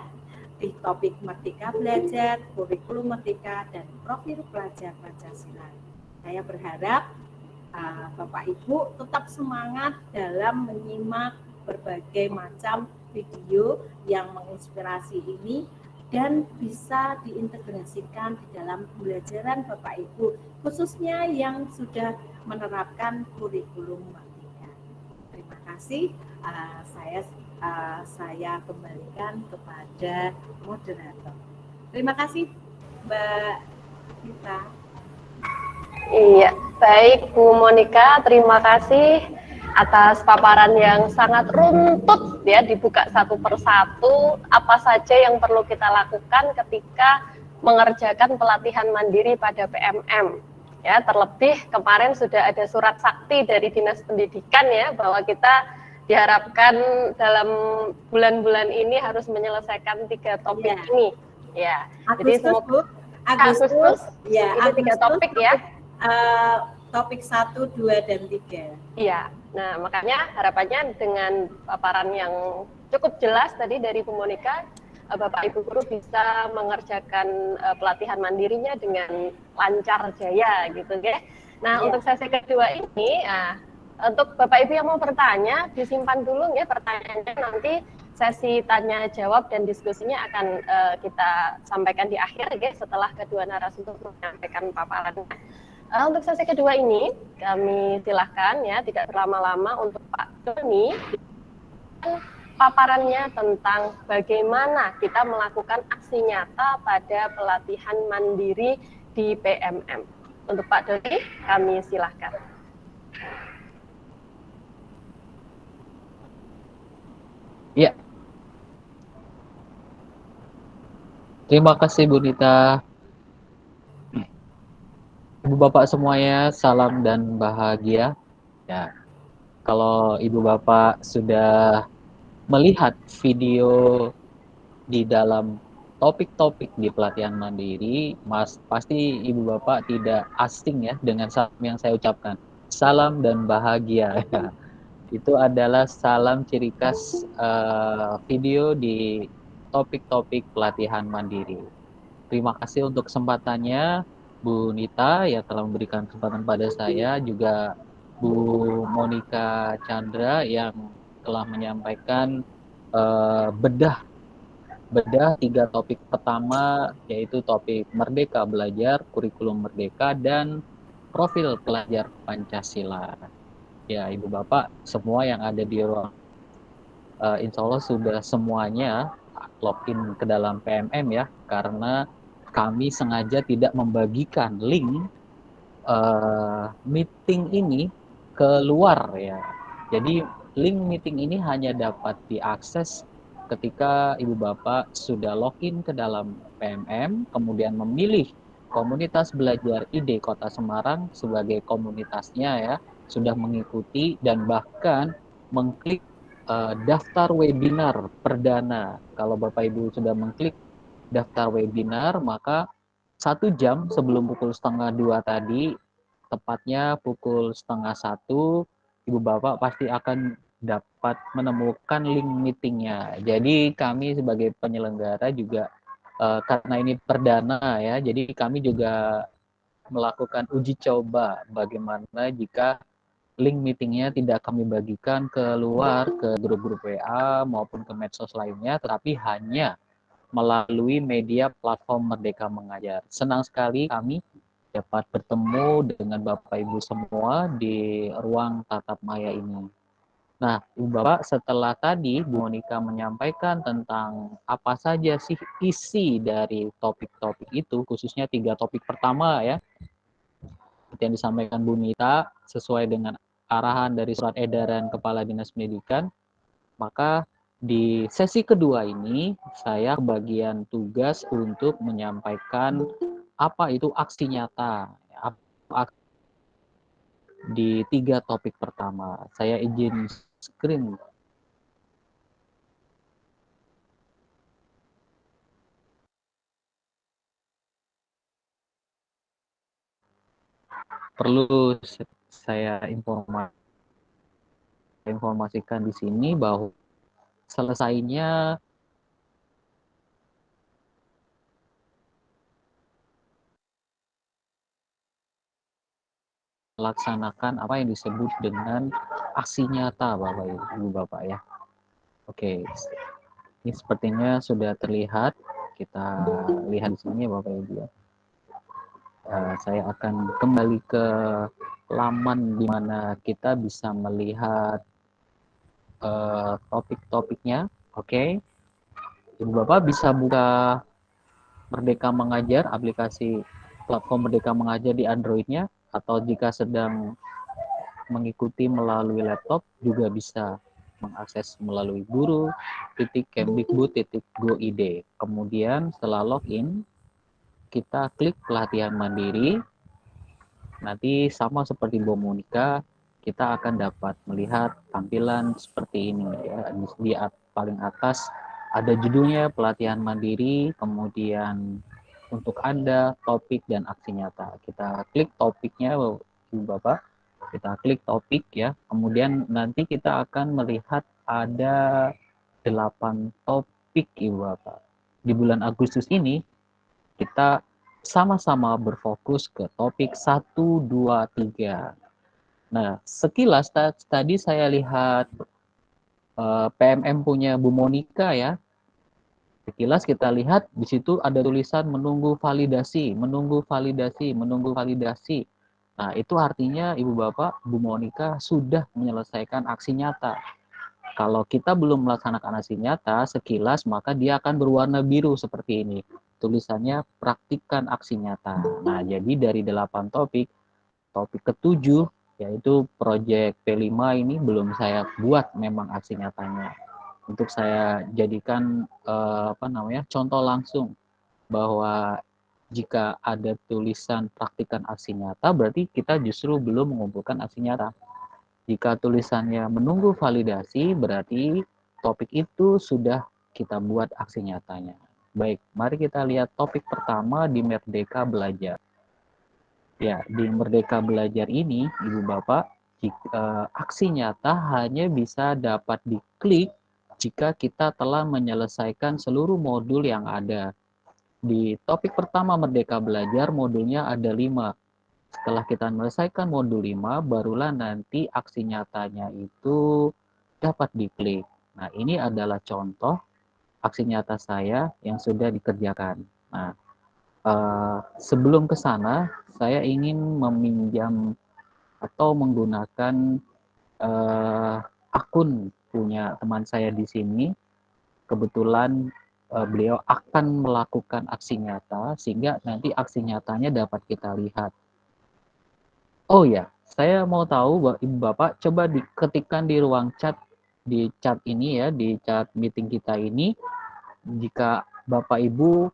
di topik Merdeka Belajar, kurikulum Merdeka, dan profil pelajar Pancasila. Saya berharap Bapak Ibu tetap semangat dalam menyimak berbagai macam video yang menginspirasi ini dan bisa diintegrasikan di dalam pembelajaran Bapak Ibu, khususnya yang sudah menerapkan kurikulum Merdeka. Terima kasih. Saya kembalikan kepada moderator. Terima kasih, Mbak Gita. Iya, baik Bu Monika, terima kasih atas paparan yang sangat runtut ya, dibuka satu persatu apa saja yang perlu kita lakukan ketika mengerjakan pelatihan mandiri pada PMM. Ya, terlebih kemarin sudah ada surat sakti dari Dinas Pendidikan ya bahwa kita diharapkan dalam bulan-bulan ini harus menyelesaikan 3 topik ini. Ya, Agustus, jadi semoga Agustus, ya, itu 3 topik ya. Topik 1, 2, dan 3. Iya, nah makanya harapannya dengan paparan yang cukup jelas tadi dari Bu Monika, Bapak Ibu guru bisa mengerjakan pelatihan mandirinya dengan lancar jaya gitu ya. Nah, untuk sesi kedua ini, untuk Bapak Ibu yang mau bertanya, disimpan dulu ya pertanyaannya, nanti sesi tanya jawab dan diskusinya akan kita sampaikan di akhir ya setelah kedua narasumber menyampaikan paparannya. Untuk sesi kedua ini kami silahkan ya tidak berlama-lama untuk Pak Doni paparannya tentang bagaimana kita melakukan aksi nyata pada pelatihan mandiri di PMM. Untuk Pak Doni kami silahkan. Ya. Terima kasih Bu Nita. Ibu Bapak semuanya, salam dan bahagia. Ya, kalau Ibu Bapak sudah melihat video di dalam topik-topik di pelatihan mandiri, pasti Ibu Bapak tidak asing ya dengan salam yang saya ucapkan. Salam dan bahagia. Itu adalah salam ciri khas video di topik-topik pelatihan mandiri. Terima kasih untuk kesempatannya. Bu Nita yang telah memberikan kesempatan pada saya, juga Bu Monika Chandra yang telah menyampaikan bedah 3 topik pertama, yaitu topik Merdeka Belajar, kurikulum Merdeka, dan profil pelajar Pancasila. Ya, Ibu Bapak semua yang ada di ruang, insya Allah sudah semuanya login ke dalam PMM ya, karena kami sengaja tidak membagikan link meeting ini keluar ya. Jadi link meeting ini hanya dapat diakses ketika Ibu Bapak sudah login ke dalam PMM, kemudian memilih komunitas belajar ID Kota Semarang sebagai komunitasnya ya, sudah mengikuti dan bahkan mengklik daftar webinar perdana. Kalau Bapak Ibu sudah mengklik daftar webinar, maka 1 jam sebelum pukul setengah 2 tadi, tepatnya pukul setengah 1, Ibu Bapak pasti akan dapat menemukan link meetingnya. Jadi kami sebagai penyelenggara juga karena ini perdana ya, jadi kami juga melakukan uji coba bagaimana jika link meetingnya tidak kami bagikan keluar ke grup-grup WA maupun ke medsos lainnya, tetapi hanya melalui media platform Merdeka Mengajar. Senang sekali kami dapat bertemu dengan Bapak Ibu semua di ruang tatap maya ini. Nah, Ibu Bapak, setelah tadi Bu Monika menyampaikan tentang apa saja sih isi dari topik-topik itu, khususnya 3 topik pertama ya, yang disampaikan Bu Nita sesuai dengan arahan dari surat edaran Kepala Dinas Pendidikan, maka di sesi kedua ini saya kebagian tugas untuk menyampaikan apa itu aksi nyata di 3 topik pertama. Saya izin screen. Perlu saya informasikan di sini bahwa selesainya melaksanakan apa yang disebut dengan aksi nyata Bapak Ibu Bapak ya. Oke. Ini sepertinya sudah terlihat. Kita lihat di sini Bapak Ibu ya. Saya akan kembali ke laman di mana kita bisa melihat topik-topiknya. Oke. Ibu Bapak bisa buka Merdeka Mengajar, aplikasi platform Merdeka Mengajar di Android-nya, atau jika sedang mengikuti melalui laptop juga bisa mengakses melalui guru.kemdikbud.go.id. Kemudian setelah login, kita klik pelatihan mandiri. Nanti sama seperti Bu Monika, kita akan dapat melihat tampilan seperti ini ya. Di paling atas ada judulnya pelatihan mandiri, kemudian untuk Anda topik dan aksi nyata. Kita klik topiknya Ibu Bapak. Kita klik topik ya. Kemudian nanti kita akan melihat ada 8 topik Ibu Bapak. Di bulan Agustus ini kita sama-sama berfokus ke topik 1, 2, 3. Nah, sekilas tadi saya lihat PMM punya Bu Monika ya. Sekilas kita lihat di situ ada tulisan menunggu validasi, menunggu validasi, menunggu validasi. Nah, itu artinya Ibu Bapak, Bu Monika sudah menyelesaikan aksi nyata. Kalau kita belum melaksanakan aksi nyata, sekilas maka dia akan berwarna biru seperti ini. Tulisannya praktikkan aksi nyata. Nah, jadi dari 8 topik, topik ke-7 yaitu proyek P5 ini belum saya buat memang aksi nyatanya. Untuk saya jadikan contoh langsung bahwa jika ada tulisan praktikan aksi nyata berarti kita justru belum mengumpulkan aksi nyata. Jika tulisannya menunggu validasi berarti topik itu sudah kita buat aksi nyatanya. Baik, mari kita lihat topik pertama di Merdeka Belajar. Ya, di Merdeka Belajar ini Ibu Bapak, aksi nyata hanya bisa dapat diklik jika kita telah menyelesaikan seluruh modul yang ada. Di topik pertama Merdeka Belajar, modulnya ada 5. Setelah kita menyelesaikan modul 5, barulah nanti aksi nyatanya itu dapat diklik. Nah, ini adalah contoh aksi nyata saya yang sudah dikerjakan. Nah, sebelum ke sana, saya ingin meminjam atau menggunakan akun punya teman saya di sini. Kebetulan beliau akan melakukan aksi nyata sehingga nanti aksi nyatanya dapat kita lihat. Oh ya, saya mau tahu, Ibu Bapak, coba diketikkan di ruang chat, di chat ini ya, di chat meeting kita ini, jika Bapak Ibu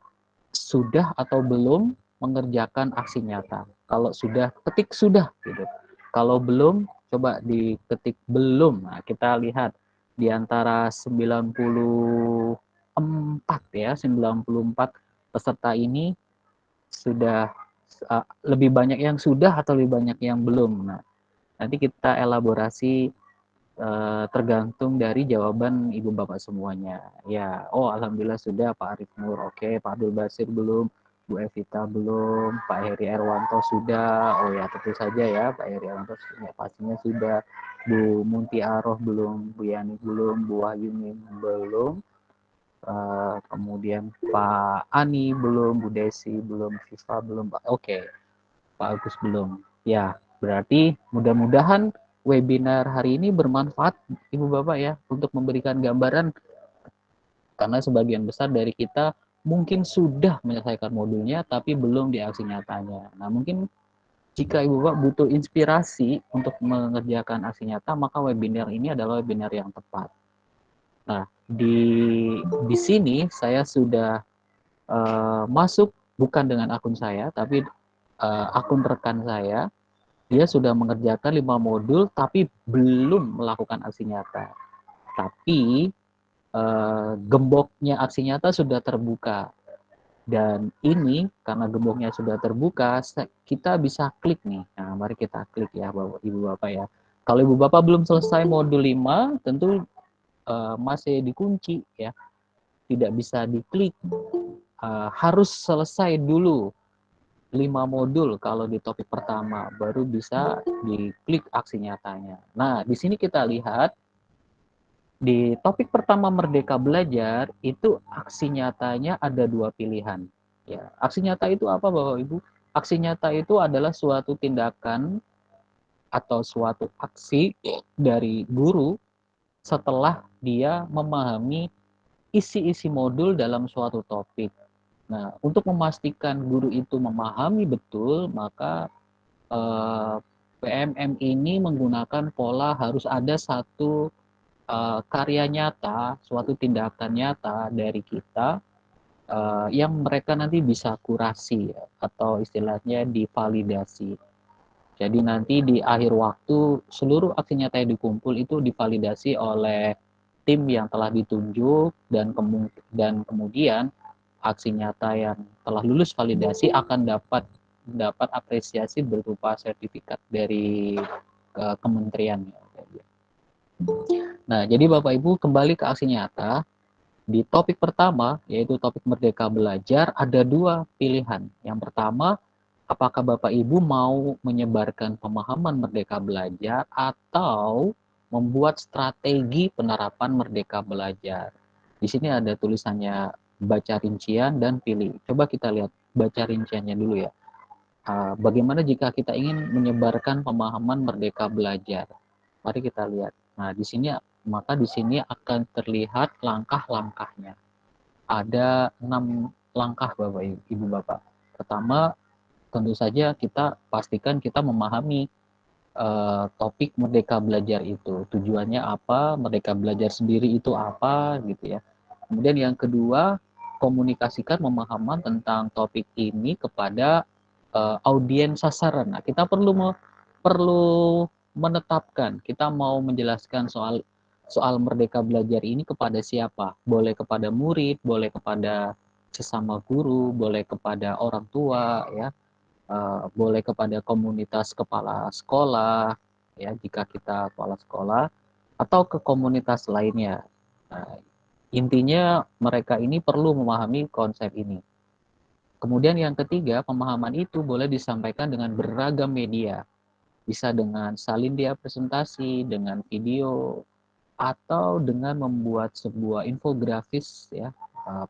sudah atau belum mengerjakan aksi nyata. Kalau sudah, ketik sudah gitu. Kalau belum, coba diketik belum. Nah, kita lihat di antara 94 ya, 94 peserta ini sudah lebih banyak yang sudah atau lebih banyak yang belum. Nah, nanti kita elaborasi tergantung dari jawaban Ibu Bapak semuanya. Ya, oh alhamdulillah sudah Pak Arif Nur, oke, Pak Abdul Basir belum, Bu Evita belum, Pak Heri Erwanto sudah, oh ya tentu saja ya Pak Heri Erwanto ya, pastinya sudah, Bu Munti Aroh belum, Bu Yani belum, Bu Wahyuni belum, kemudian Pak Ani belum, Bu Desi belum, Viva belum, oke, Pak Agus belum. Ya, berarti mudah-mudahan webinar hari ini bermanfaat Ibu Bapak ya untuk memberikan gambaran, karena sebagian besar dari kita mungkin sudah menyelesaikan modulnya tapi belum di aksi nyatanya. Nah, mungkin jika Ibu Bapak butuh inspirasi untuk mengerjakan aksi nyata, maka webinar ini adalah webinar yang tepat. Nah, di sini saya sudah masuk bukan dengan akun saya, tapi akun rekan saya. Dia sudah mengerjakan 5 modul tapi belum melakukan aksi nyata. Tapi gemboknya aksi nyata sudah terbuka. Dan ini karena gemboknya sudah terbuka, kita bisa klik nih. Nah, mari kita klik ya Bapak, Ibu Bapak ya. Kalau Ibu Bapak belum selesai modul 5, tentu masih dikunci ya. Tidak bisa diklik. Harus selesai dulu 5 modul kalau di topik pertama, baru bisa diklik aksi nyatanya. Nah, di sini kita lihat di topik pertama Merdeka Belajar itu aksi nyatanya ada 2 pilihan. Ya, aksi nyata itu apa Bapak Ibu? Aksi nyata itu adalah suatu tindakan atau suatu aksi dari guru setelah dia memahami isi-isi modul dalam suatu topik. Nah, untuk memastikan guru itu memahami betul, maka PMM ini menggunakan pola harus ada satu karya nyata, suatu tindakan nyata dari kita yang mereka nanti bisa kurasi atau istilahnya divalidasi. Jadi nanti di akhir waktu seluruh aksi nyata yang dikumpul itu divalidasi oleh tim yang telah ditunjuk dan kemudian aksi nyata yang telah lulus validasi akan dapat apresiasi berupa sertifikat dari kementerian. Nah, jadi Bapak Ibu kembali ke aksi nyata. Di topik pertama, yaitu topik Merdeka Belajar, ada 2 pilihan. Yang pertama, apakah Bapak Ibu mau menyebarkan pemahaman Merdeka Belajar atau membuat strategi penerapan Merdeka Belajar. Di sini ada tulisannya baca rincian dan pilih. Coba kita lihat baca rinciannya dulu ya. Bagaimana jika kita ingin menyebarkan pemahaman Merdeka Belajar? Mari kita lihat. Nah, di sini akan terlihat langkah-langkahnya. Ada 6 langkah Bapak Ibu Bapak. Pertama, tentu saja kita pastikan kita memahami topik Merdeka Belajar itu. Tujuannya apa, Merdeka Belajar sendiri itu apa gitu ya. Kemudian yang kedua, komunikasikan pemahaman tentang topik ini kepada audiens sasaran. Nah, kita perlu menetapkan kita mau menjelaskan soal Merdeka Belajar ini kepada siapa? Boleh kepada murid, boleh kepada sesama guru, boleh kepada orang tua, ya, boleh kepada komunitas kepala sekolah, ya, jika kita kepala sekolah, atau ke komunitas lainnya. Nah, intinya mereka ini perlu memahami konsep ini. Kemudian yang ketiga, pemahaman itu boleh disampaikan dengan beragam media. Bisa dengan salin dia presentasi, dengan video, atau dengan membuat sebuah infografis ya,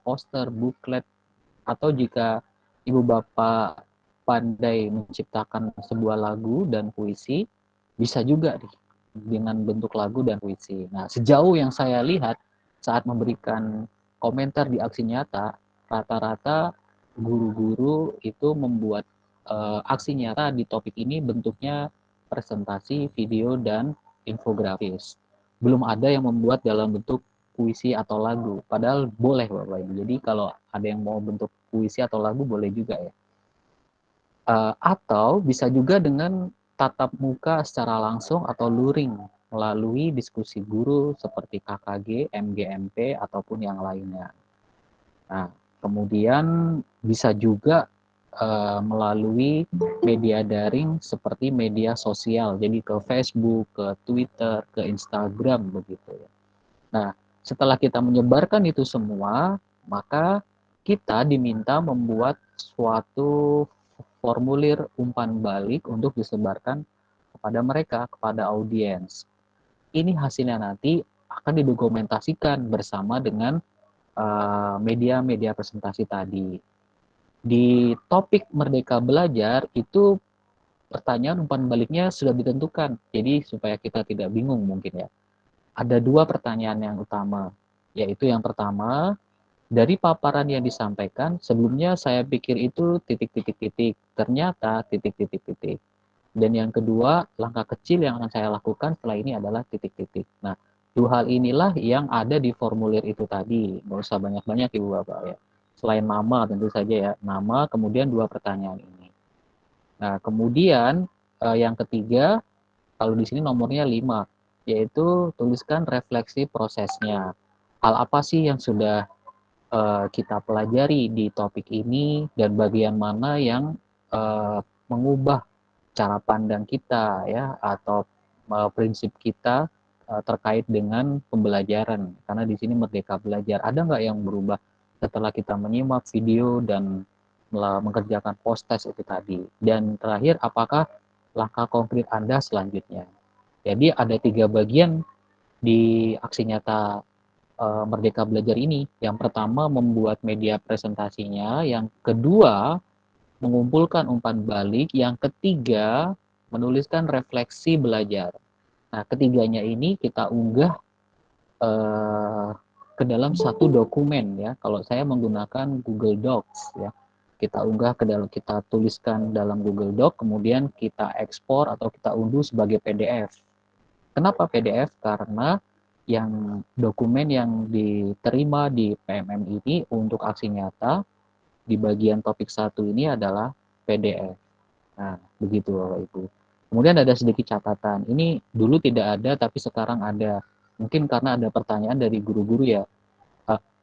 poster, booklet, atau jika Ibu Bapak pandai menciptakan sebuah lagu dan puisi, bisa juga nih dengan bentuk lagu dan puisi. Nah, sejauh yang saya lihat saat memberikan komentar di aksi nyata, rata-rata guru-guru itu membuat aksi nyata di topik ini bentuknya presentasi, video, dan infografis. Belum ada yang membuat dalam bentuk puisi atau lagu, padahal boleh Bapak Ibu. Jadi kalau ada yang mau bentuk puisi atau lagu boleh juga ya. Atau bisa juga dengan tatap muka secara langsung atau luring melalui diskusi guru seperti KKG, MGMP, ataupun yang lainnya. Nah, kemudian bisa juga melalui media daring seperti media sosial, jadi ke Facebook, ke Twitter, ke Instagram begitu ya. Nah, setelah kita menyebarkan itu semua, maka kita diminta membuat suatu formulir umpan balik untuk disebarkan kepada mereka, kepada audiens. Ini hasilnya nanti akan didokumentasikan bersama dengan media-media presentasi tadi. Di topik Merdeka Belajar itu pertanyaan umpan baliknya sudah ditentukan. Jadi supaya kita tidak bingung mungkin ya. Ada dua pertanyaan yang utama, yaitu yang pertama, dari paparan yang disampaikan, sebelumnya saya pikir itu titik-titik-titik, ternyata titik-titik-titik. Dan yang kedua, langkah kecil yang akan saya lakukan setelah ini adalah titik-titik. Nah, dua hal inilah yang ada di formulir itu tadi. Nggak usah banyak-banyak Ibu Bapak ya. Selain nama tentu saja ya, nama, kemudian dua pertanyaan ini. Nah, kemudian yang ketiga, kalau di sini nomornya 5, yaitu tuliskan refleksi prosesnya. Hal apa sih yang sudah kita pelajari di topik ini dan bagian mana yang mengubah cara pandang kita ya atau prinsip kita terkait dengan pembelajaran, karena di sini Merdeka Belajar ada nggak yang berubah setelah kita menyimak video dan mengerjakan post test itu tadi. Dan terakhir, apakah langkah konkret Anda selanjutnya. Jadi ada 3 bagian di aksi nyata Merdeka Belajar ini. Yang pertama membuat media presentasinya, yang kedua mengumpulkan umpan balik, yang ketiga menuliskan refleksi belajar. Nah, ketiganya ini kita unggah ke dalam satu dokumen ya. Kalau saya menggunakan Google Docs ya. Kita unggah ke dalam, kita tuliskan dalam Google Doc, kemudian kita ekspor atau kita unduh sebagai PDF. Kenapa PDF? Karena yang dokumen yang diterima di PMM ini untuk aksi nyata di bagian topik 1 ini adalah PDF. Nah, begitu Bapak Ibu. Kemudian ada sedikit catatan. Ini dulu tidak ada tapi sekarang ada. Mungkin karena ada pertanyaan dari guru-guru ya.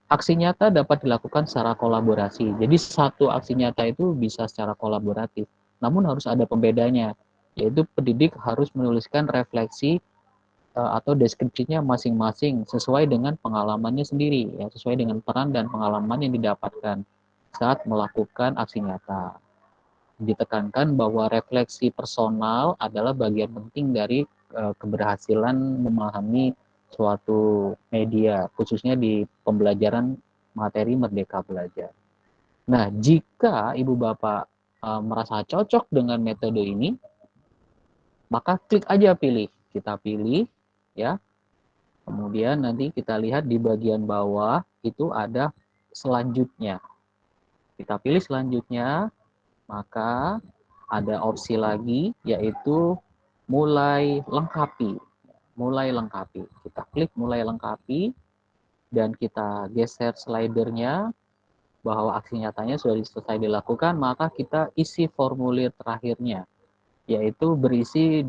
Aksi nyata dapat dilakukan secara kolaborasi. Jadi satu aksi nyata itu bisa secara kolaboratif. Namun harus ada pembedanya, yaitu pendidik harus menuliskan refleksi atau deskripsinya masing-masing sesuai dengan pengalamannya sendiri, ya, sesuai dengan peran dan pengalaman yang didapatkan saat melakukan aksi nyata. Ditekankan bahwa refleksi personal adalah bagian penting dari keberhasilan memahami suatu media, khususnya di pembelajaran materi Merdeka Belajar. Nah, jika Ibu Bapak merasa cocok dengan metode ini, maka klik aja pilih. Kita pilih, ya. Kemudian nanti kita lihat di bagian bawah itu ada selanjutnya. Kita pilih selanjutnya, maka ada opsi lagi yaitu mulai lengkapi. Mulai lengkapi. Kita klik mulai lengkapi dan kita geser slidernya bahwa aksi nyatanya sudah selesai dilakukan, maka kita isi formulir terakhirnya, yaitu berisi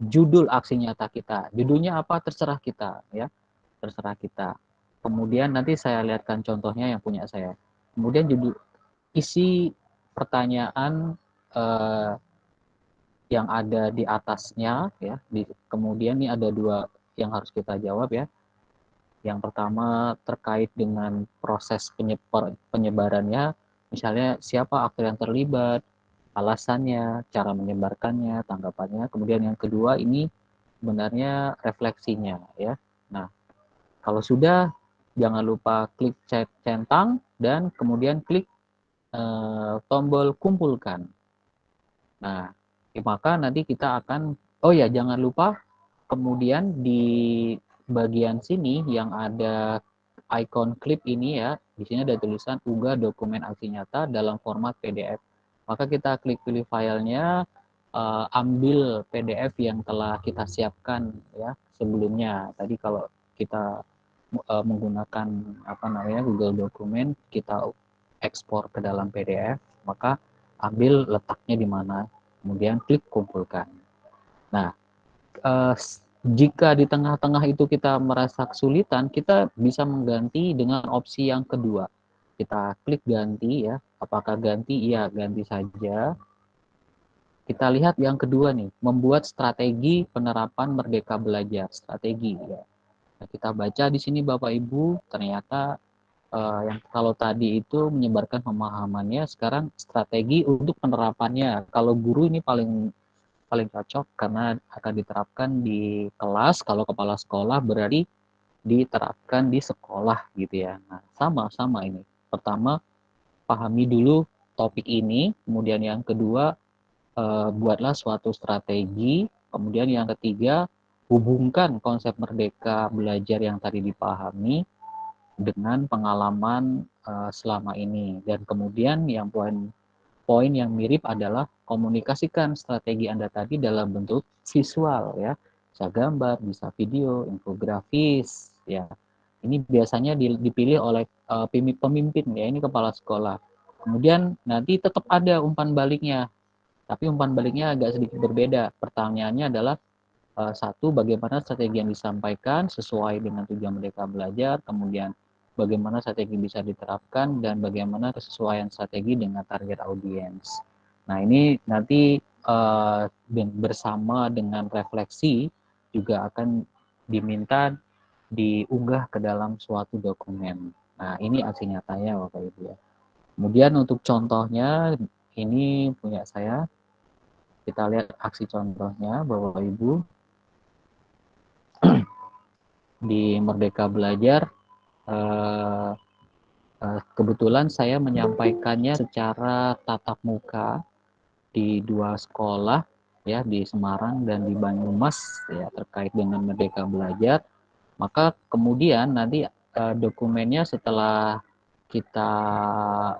judul aksi nyata kita. Judulnya apa terserah kita ya. Terserah kita. Kemudian nanti saya lihatkan contohnya yang punya saya. Kemudian judul isi pertanyaan yang ada di atasnya ya. Kemudian ini ada 2 yang harus kita jawab ya. Yang pertama terkait dengan proses penyebarannya, misalnya siapa aktor yang terlibat, alasannya, cara menyebarkannya, tanggapannya. Kemudian yang kedua ini sebenarnya refleksinya ya. Nah, kalau sudah jangan lupa klik centang dan kemudian klik tombol kumpulkan. Nah, maka nanti kita akan, oh ya jangan lupa kemudian di bagian sini yang ada icon klip ini ya, di sini ada tulisan unggah dokumen aksi nyata dalam format PDF. Maka kita klik pilih filenya, ambil PDF yang telah kita siapkan ya sebelumnya. Tadi kalau kita menggunakan Google Dokumen, kita ekspor ke dalam PDF, maka ambil letaknya di mana, kemudian klik kumpulkan. Nah, jika di tengah-tengah itu kita merasa kesulitan, kita bisa mengganti dengan opsi yang kedua. Kita klik ganti ya, apakah ganti? Iya, ganti saja. Kita lihat yang kedua nih, membuat strategi penerapan Merdeka Belajar, strategi ya. Nah, kita baca di sini Bapak Ibu, ternyata yang kalau tadi itu menyebarkan pemahamannya, sekarang strategi untuk penerapannya. Kalau guru ini paling cocok karena akan diterapkan di kelas, kalau kepala sekolah berarti diterapkan di sekolah gitu ya. Nah, sama-sama ini. Pertama, pahami dulu topik ini, kemudian yang kedua, buatlah suatu strategi, kemudian yang ketiga, hubungkan konsep merdeka belajar yang tadi dipahami dengan pengalaman selama ini. Dan kemudian yang poin yang mirip adalah komunikasikan strategi Anda tadi dalam bentuk visual ya. Bisa gambar, bisa video, infografis ya. Ini biasanya dipilih oleh pemimpin ya, ini kepala sekolah. Kemudian nanti tetap ada umpan baliknya. Tapi umpan baliknya agak sedikit berbeda. Pertanyaannya adalah satu, bagaimana strategi yang disampaikan sesuai dengan tujuan Merdeka Belajar, kemudian bagaimana strategi bisa diterapkan, dan bagaimana kesesuaian strategi dengan target audiens. Nah, ini nanti bersama dengan refleksi juga akan diminta diunggah ke dalam suatu dokumen. Nah, ini aksi nyatanya Bapak Ibu ya. Kemudian untuk contohnya, ini punya saya. Kita lihat aksi contohnya Bapak Ibu. Di Merdeka Belajar, kebetulan saya menyampaikannya secara tatap muka di 2 sekolah ya, di Semarang dan di Banyumas ya, terkait dengan Merdeka Belajar. Maka kemudian nanti dokumennya setelah kita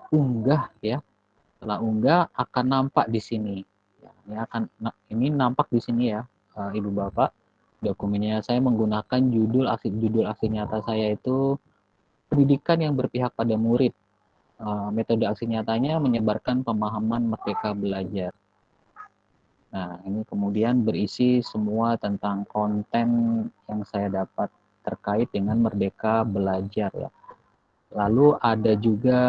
unggah ya, setelah unggah akan nampak di sini. Ya, ini nampak di sini ya, Ibu Bapak. Dokumennya saya menggunakan judul aksi nyata saya itu pendidikan yang berpihak pada murid. Metode aksi nyatanya menyebarkan pemahaman Merdeka Belajar. Nah, ini kemudian berisi semua tentang konten yang saya dapat terkait dengan Merdeka Belajar ya. Lalu ada juga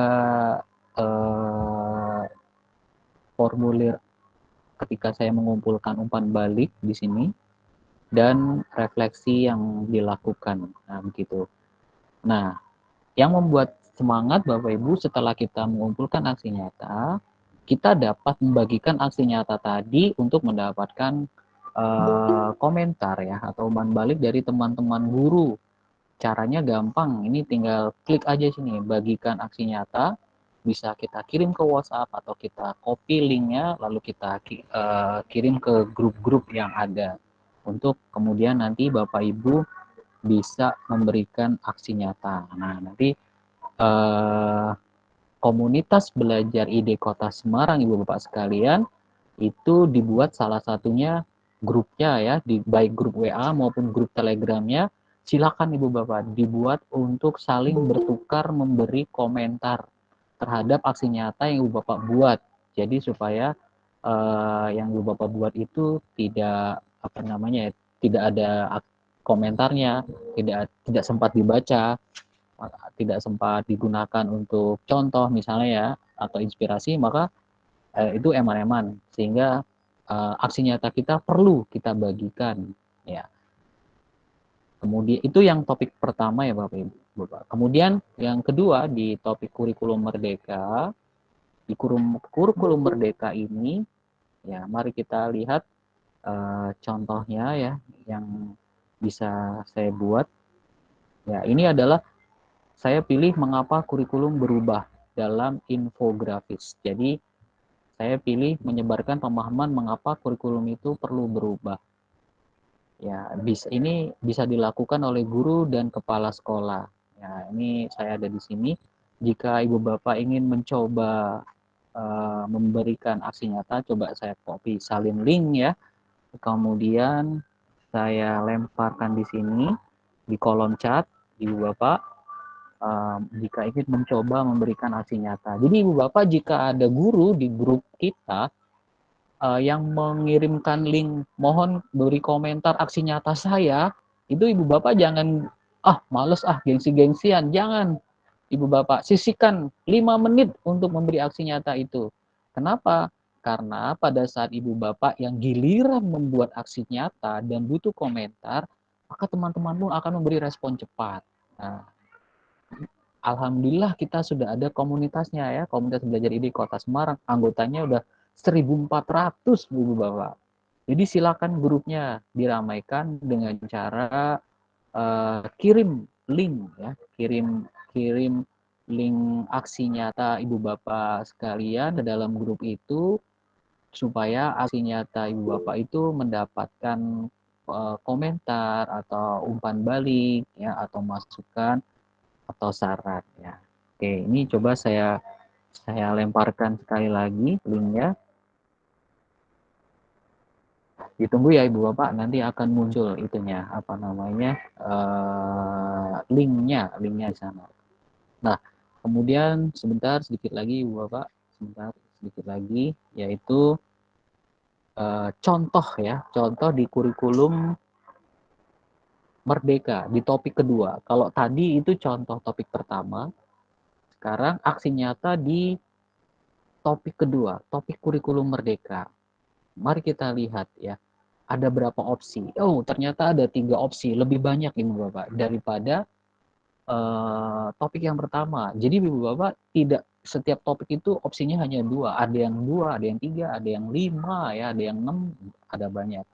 formulir ketika saya mengumpulkan umpan balik di sini dan refleksi yang dilakukan. Nah, begitu. Nah, yang membuat semangat Bapak Ibu setelah kita mengumpulkan aksi nyata, kita dapat membagikan aksi nyata tadi untuk mendapatkan komentar ya atau umpan balik dari teman-teman guru. Caranya gampang, ini tinggal klik aja sini, bagikan aksi nyata, bisa kita kirim ke WhatsApp atau kita copy linknya lalu kita kirim ke grup-grup yang ada untuk kemudian nanti Bapak Ibu bisa memberikan aksi nyata. Nah, nanti komunitas belajar ide Kota Semarang Ibu Bapak sekalian itu dibuat salah satunya grupnya ya, baik grup WA maupun grup Telegramnya, silakan Ibu Bapak dibuat untuk saling bertukar memberi komentar terhadap aksi nyata yang Ibu Bapak buat. Jadi supaya yang Ibu Bapak buat itu tidak tidak ada komentarnya, tidak sempat dibaca, tidak sempat digunakan untuk contoh misalnya ya atau inspirasi, maka itu eman-eman sehingga aksi nyata kita perlu kita bagikan ya. Kemudian itu yang topik pertama ya Bapak Ibu. Kemudian yang kedua di topik kurikulum merdeka, di kurikulum merdeka ini ya, mari kita lihat contohnya ya yang bisa saya buat. Ya, ini adalah saya pilih mengapa kurikulum berubah dalam infografis. Jadi saya pilih menyebarkan pemahaman mengapa kurikulum itu perlu berubah. Ya, ini bisa dilakukan oleh guru dan kepala sekolah. Ya, ini saya ada di sini. Jika Ibu Bapak ingin mencoba memberikan aksi nyata, coba saya copy salin link ya. Kemudian saya lemparkan di sini di kolom chat Ibu Bapak jika ingin mencoba memberikan aksi nyata. Jadi Ibu Bapak jika ada guru di grup kita yang mengirimkan link mohon beri komentar aksi nyata saya, itu Ibu Bapak jangan males gengsi-gengsian, jangan. Ibu Bapak sisihkan 5 menit untuk memberi aksi nyata itu. Kenapa? Karena pada saat Ibu Bapak yang giliran membuat aksi nyata dan butuh komentar, maka teman-teman pun akan memberi respon cepat. Nah, alhamdulillah kita sudah ada komunitasnya ya, komunitas belajar ID Kota Semarang. Anggotanya udah 1.400 Ibu Bapak. Jadi silakan grupnya diramaikan dengan cara kirim link ya, kirim link aksi nyata Ibu Bapak sekalian ke dalam grup itu supaya aksi nyata Ibu Bapak itu mendapatkan komentar atau umpan balik ya, atau masukan atau saran ya. Oke, ini coba saya lemparkan sekali lagi linknya. Ditunggu ya Ibu Bapak, nanti akan muncul itunya apa namanya linknya di sana. Nah, kemudian sebentar sedikit lagi Ibu Bapak, sedikit lagi, yaitu contoh ya, contoh di kurikulum Merdeka di topik kedua. Kalau tadi itu contoh topik pertama, sekarang aksi nyata di topik kedua, topik kurikulum Merdeka. Mari kita lihat ya, ada berapa opsi. Oh, ternyata ada 3 opsi, lebih banyak Ibu Bapak daripada topik yang pertama. Jadi Ibu Bapak tidak setiap topik itu opsinya hanya 2, ada yang 2, ada yang 3, ada yang 5 ya, ada yang 6, ada banyak.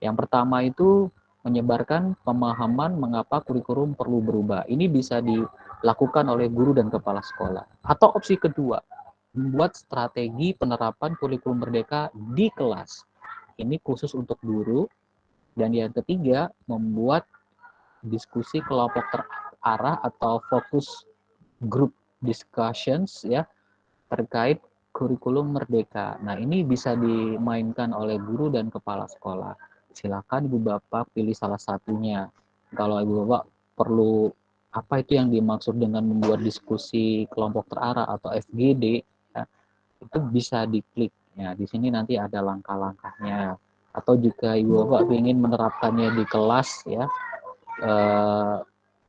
Yang pertama itu menyebarkan pemahaman mengapa kurikulum perlu berubah. Ini bisa dilakukan oleh guru dan kepala sekolah. Atau opsi kedua, membuat strategi penerapan kurikulum Merdeka di kelas. Ini khusus untuk guru. Dan yang ketiga, membuat diskusi kelompok terarah atau fokus group discussions ya terkait kurikulum Merdeka. Nah, ini bisa dimainkan oleh guru dan kepala sekolah. Silakan Ibu Bapak pilih salah satunya. Kalau Ibu Bapak perlu apa itu yang dimaksud dengan membuat diskusi kelompok terarah atau FGD, ya, itu bisa diklik. Ya, di sini nanti ada langkah-langkahnya. Atau jika Ibu Bapak ingin menerapkannya di kelas, ya,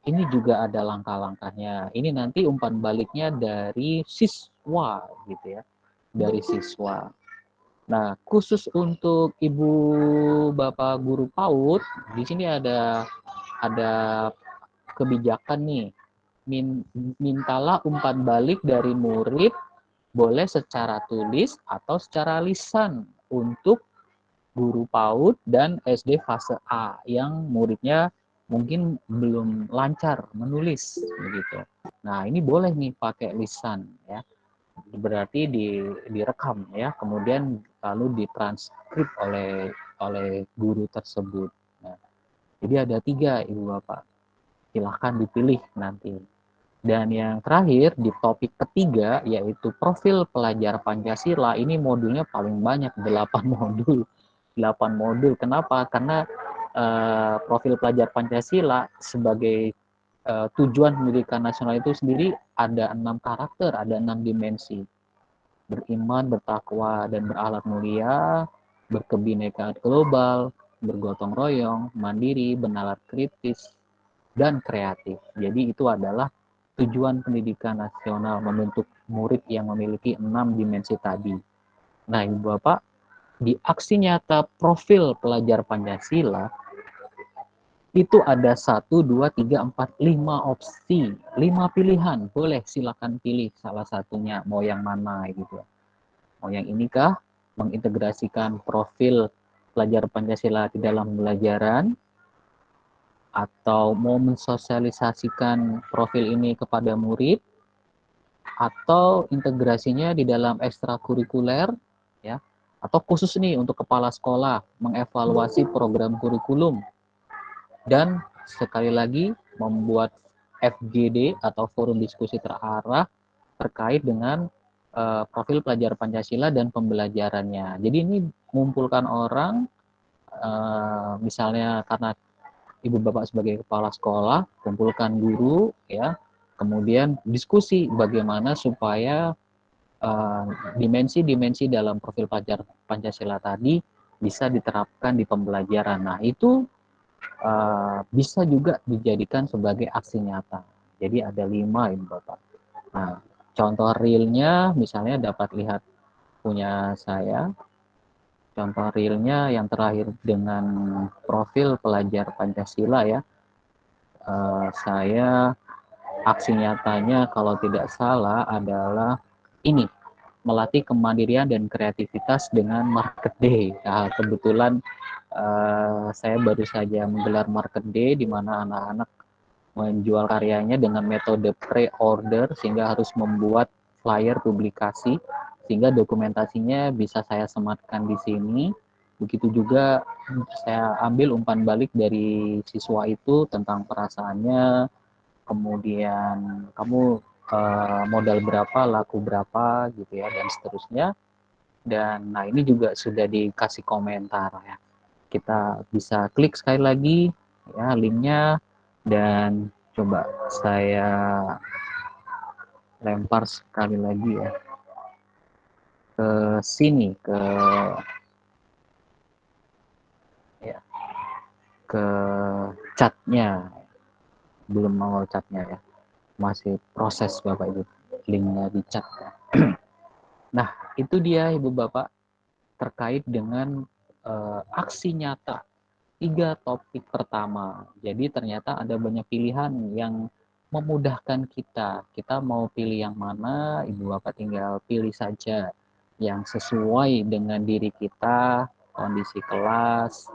ini juga ada langkah-langkahnya. Ini nanti umpan baliknya dari siswa, gitu ya, dari siswa. Nah, khusus untuk Ibu Bapak guru PAUD, di sini ada kebijakan nih. Mintalah umpan balik dari murid boleh secara tulis atau secara lisan untuk guru PAUD dan SD fase A yang muridnya mungkin belum lancar menulis begitu. Nah, ini boleh nih pakai lisan ya. Berarti direkam ya, kemudian lalu ditranskrip oleh guru tersebut. Nah, jadi ada 3 Ibu Bapak, silahkan dipilih nanti. Dan yang terakhir di topik ketiga yaitu profil pelajar Pancasila, ini modulnya paling banyak 8 modul. 8 modul. Kenapa? Karena profil pelajar Pancasila sebagai tujuan pendidikan nasional itu sendiri ada 6 karakter, ada 6 dimensi. Beriman, bertakwa, dan berakhlak mulia, berkebinekaan global, bergotong royong, mandiri, bernalar kritis, dan kreatif. Jadi itu adalah tujuan pendidikan nasional, membentuk murid yang memiliki 6 dimensi tadi. Nah, Ibu Bapak, di aksi nyata profil pelajar Pancasila, itu ada 1, 2, 3, 4, 5 opsi, 5 pilihan. Boleh silakan pilih salah satunya, mau yang mana gitu. Mau yang inikah, mengintegrasikan profil pelajar Pancasila di dalam pembelajaran, atau mau mensosialisasikan profil ini kepada murid, atau integrasinya di dalam ekstrakurikuler, ya, atau khusus nih untuk kepala sekolah, mengevaluasi program kurikulum, dan sekali lagi membuat FGD atau forum diskusi terarah terkait dengan profil pelajar Pancasila dan pembelajarannya. Jadi ini mengumpulkan orang, misalnya karena ibu bapak sebagai kepala sekolah, kumpulkan guru, ya, kemudian diskusi bagaimana supaya dimensi-dimensi dalam profil pelajar Pancasila tadi bisa diterapkan di pembelajaran. Nah, itu bisa juga dijadikan sebagai aksi nyata. Jadi ada 5 ibu bapak. Nah, contoh realnya misalnya dapat lihat punya saya. Contoh realnya yang terakhir dengan profil pelajar Pancasila ya. Saya aksi nyatanya kalau tidak salah adalah ini, melatih kemandirian dan kreativitas dengan Market Day. Nah, kebetulan saya baru saja menggelar Market Day di mana anak-anak menjual karyanya dengan metode pre-order sehingga harus membuat flyer publikasi sehingga dokumentasinya bisa saya sematkan di sini. Begitu juga saya ambil umpan balik dari siswa itu tentang perasaannya, kemudian kamu modal berapa, laku berapa gitu ya, dan seterusnya. Dan nah ini juga sudah dikasih komentar ya. Kita bisa klik sekali lagi ya linknya, dan coba saya lempar sekali lagi ya ke sini, ke chatnya. Belum mau chatnya ya, masih proses Bapak Ibu, linknya di chat ya. Nah itu dia Ibu Bapak terkait dengan aksi nyata 3 topik pertama. Jadi ternyata ada banyak pilihan yang memudahkan kita. Kita mau pilih yang mana, Ibu Bapak tinggal pilih saja yang sesuai dengan diri kita, kondisi kelas,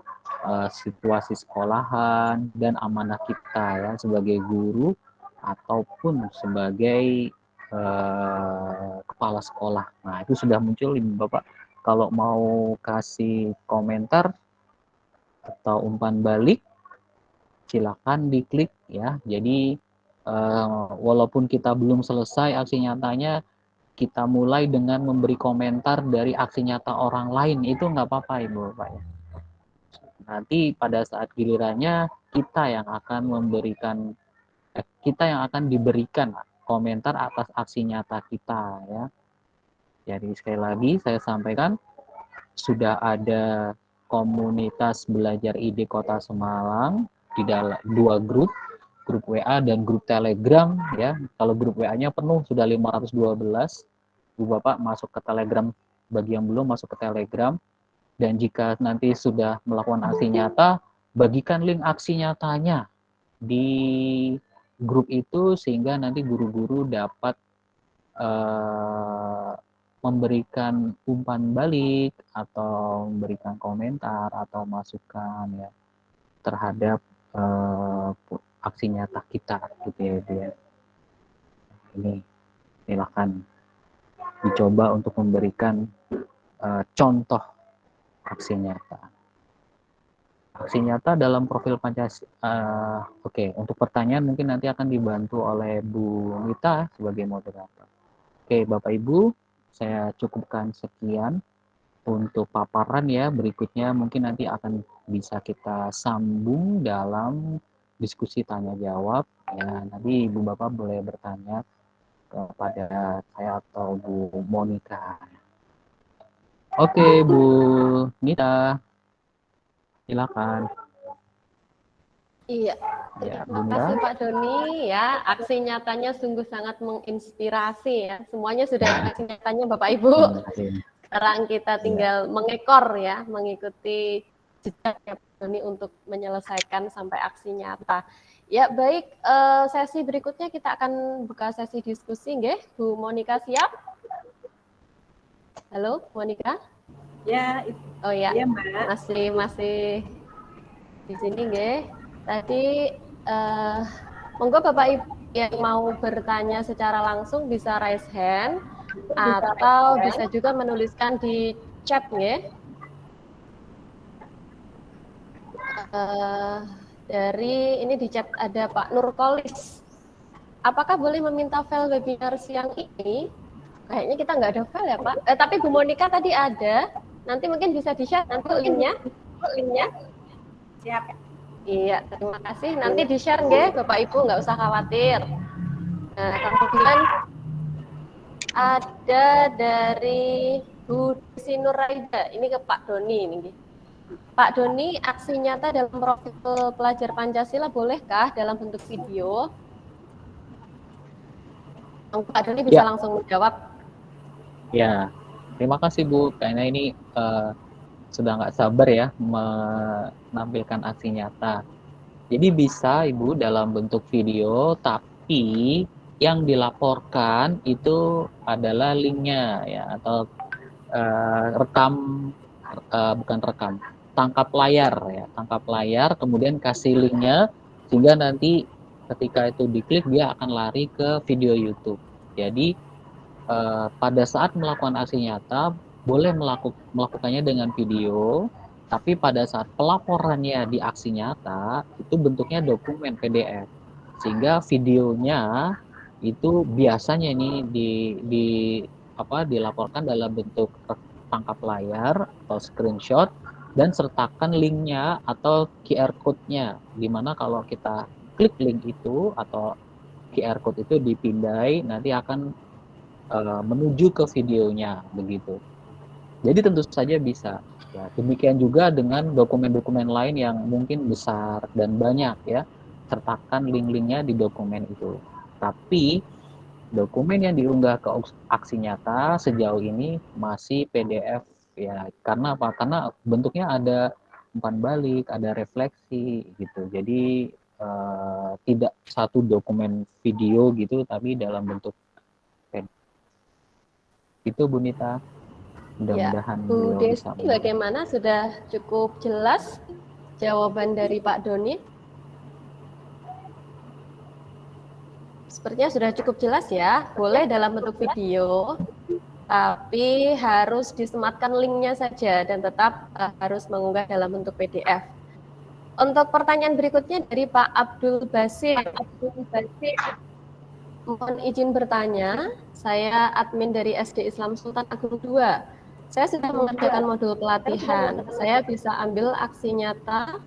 situasi sekolahan, dan amanah kita ya sebagai guru ataupun sebagai kepala sekolah. Nah, itu sudah muncul Ibu Bapak. Kalau mau kasih komentar atau umpan balik, silakan diklik ya. Jadi walaupun kita belum selesai aksi nyatanya, kita mulai dengan memberi komentar dari aksi nyata orang lain, itu nggak apa-apa Ibu Bapak ya. Nanti pada saat gilirannya kita yang akan diberikan komentar atas aksi nyata kita ya. Jadi sekali lagi saya sampaikan, sudah ada komunitas belajar ID Kota Semalang di dalam 2 grup WA dan grup Telegram ya. Kalau grup WA-nya penuh sudah 512. Ibu Bapak masuk ke Telegram, bagi yang belum masuk ke Telegram, dan jika nanti sudah melakukan aksi nyata, bagikan link aksi nyatanya di grup itu sehingga nanti guru-guru dapat memberikan umpan balik atau memberikan komentar atau masukan ya terhadap aksi nyata kita gitu ya dia. Ini silakan dicoba untuk memberikan contoh aksi nyata. Aksi nyata dalam profil Pancasila. Oke, untuk pertanyaan mungkin nanti akan dibantu oleh Bu Nita sebagai moderator. Oke, Bapak Ibu, saya cukupkan sekian untuk paparan ya. Berikutnya mungkin nanti akan bisa kita sambung dalam diskusi tanya jawab ya. Nanti Ibu Bapak boleh bertanya kepada saya atau Bu Monica. Oke, Bu Nita, silakan. Iya, Ya, terima Bunda. kasih Pak Doni ya. Aksi nyatanya sungguh sangat menginspirasi ya. Semuanya sudah ada aksi nyatanya Bapak Ibu. Terima kasih. Sekarang kita tinggal mengekor ya, mengikuti jejak Pak Doni untuk menyelesaikan sampai aksi nyata. Ya baik, sesi berikutnya kita akan buka sesi diskusi, nggih. Bu Monica siap? Halo, Monica? Ya, Oh ya, ya Mbak. masih di sini, nggih. Tadi monggo Bapak Ibu yang mau bertanya secara langsung bisa raise hand atau bisa juga menuliskan di chat ya. Dari ini di chat ada Pak Nurkolis. Apakah boleh meminta file webinar siang ini? Kayaknya kita nggak ada file ya Pak. Tapi Bu Monica tadi ada. Nanti mungkin bisa di-share nanti linknya. Siap. Iya, terima kasih. Nanti di-share nggih, Bapak Ibu, nggak usah khawatir. Nah, kemudian ada dari Bu Desi Nuraida. Ini ke Pak Doni ini. Pak Doni, aksi nyata dalam profil pelajar Pancasila bolehkah dalam bentuk video? Pak Doni bisa langsung menjawab. Ya, terima kasih Bu. Karena ini sudah nggak sabar ya menampilkan aksi nyata. Jadi bisa Ibu dalam bentuk video, tapi yang dilaporkan itu adalah linknya ya, atau bukan rekam, tangkap layar ya, tangkap layar, kemudian kasih linknya, sehingga nanti ketika itu diklik dia akan lari ke video YouTube. Jadi pada saat melakukan aksi nyata boleh melakukannya dengan video, tapi pada saat pelaporannya di aksi nyata itu bentuknya dokumen PDF, sehingga videonya itu biasanya ini dilaporkan dalam bentuk tangkap layar atau screenshot dan sertakan linknya atau QR code-nya, dimana kalau kita klik link itu atau QR code itu dipindai nanti akan menuju ke videonya begitu. Jadi tentu saja bisa. Ya, demikian juga dengan dokumen-dokumen lain yang mungkin besar dan banyak ya, sertakan link-linknya di dokumen itu. Tapi dokumen yang diunggah ke aksi nyata sejauh ini masih PDF ya. Karena apa? Karena bentuknya ada umpan balik, ada refleksi gitu. Jadi tidak satu dokumen video gitu, tapi dalam bentuk PDF. Itu Bu Nita. Mudah-mudahan Bu beliau Desi, bisa bagaimana? Sudah cukup jelas jawaban dari Pak Doni? Sepertinya sudah cukup jelas ya. Boleh dalam bentuk video, tapi harus disematkan linknya saja dan tetap harus mengunggah dalam bentuk PDF. Untuk pertanyaan berikutnya dari Pak Abdul Basir. Mohon izin bertanya, saya admin dari SD Islam Sultan Agung II. Saya sudah mengerjakan modul pelatihan. Saya bisa ambil aksi nyata.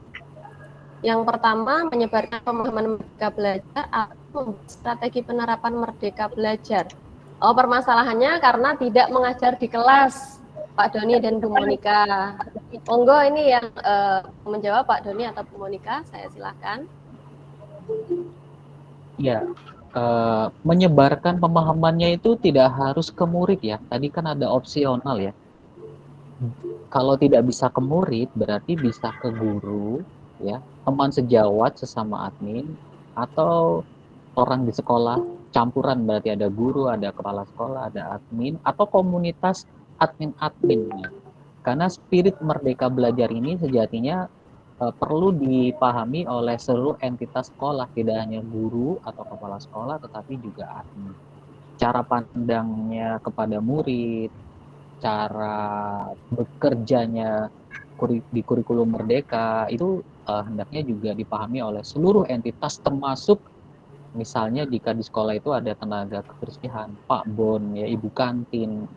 Yang pertama, menyebarkan pemahaman Merdeka Belajar atau strategi penerapan Merdeka Belajar. Oh, permasalahannya karena tidak mengajar di kelas, Pak Doni dan Bu Monica. Monggo ini yang menjawab Pak Doni atau Bu Monica, saya silakan. Ya, menyebarkan pemahamannya itu tidak harus ke murid ya. Tadi kan ada opsional ya. Kalau tidak bisa ke murid, berarti bisa ke guru, ya, teman sejawat sesama admin, atau orang di sekolah, campuran berarti ada guru, ada kepala sekolah, ada admin, atau komunitas admin-admin. Ya. Karena spirit Merdeka Belajar ini sejatinya perlu dipahami oleh seluruh entitas sekolah, tidak hanya guru atau kepala sekolah, tetapi juga admin. Cara pandangnya kepada murid, cara bekerjanya di kurikulum Merdeka itu hendaknya juga dipahami oleh seluruh entitas, termasuk misalnya jika di sekolah itu ada tenaga kebersihan, Pak Bon, ya, Ibu kantin,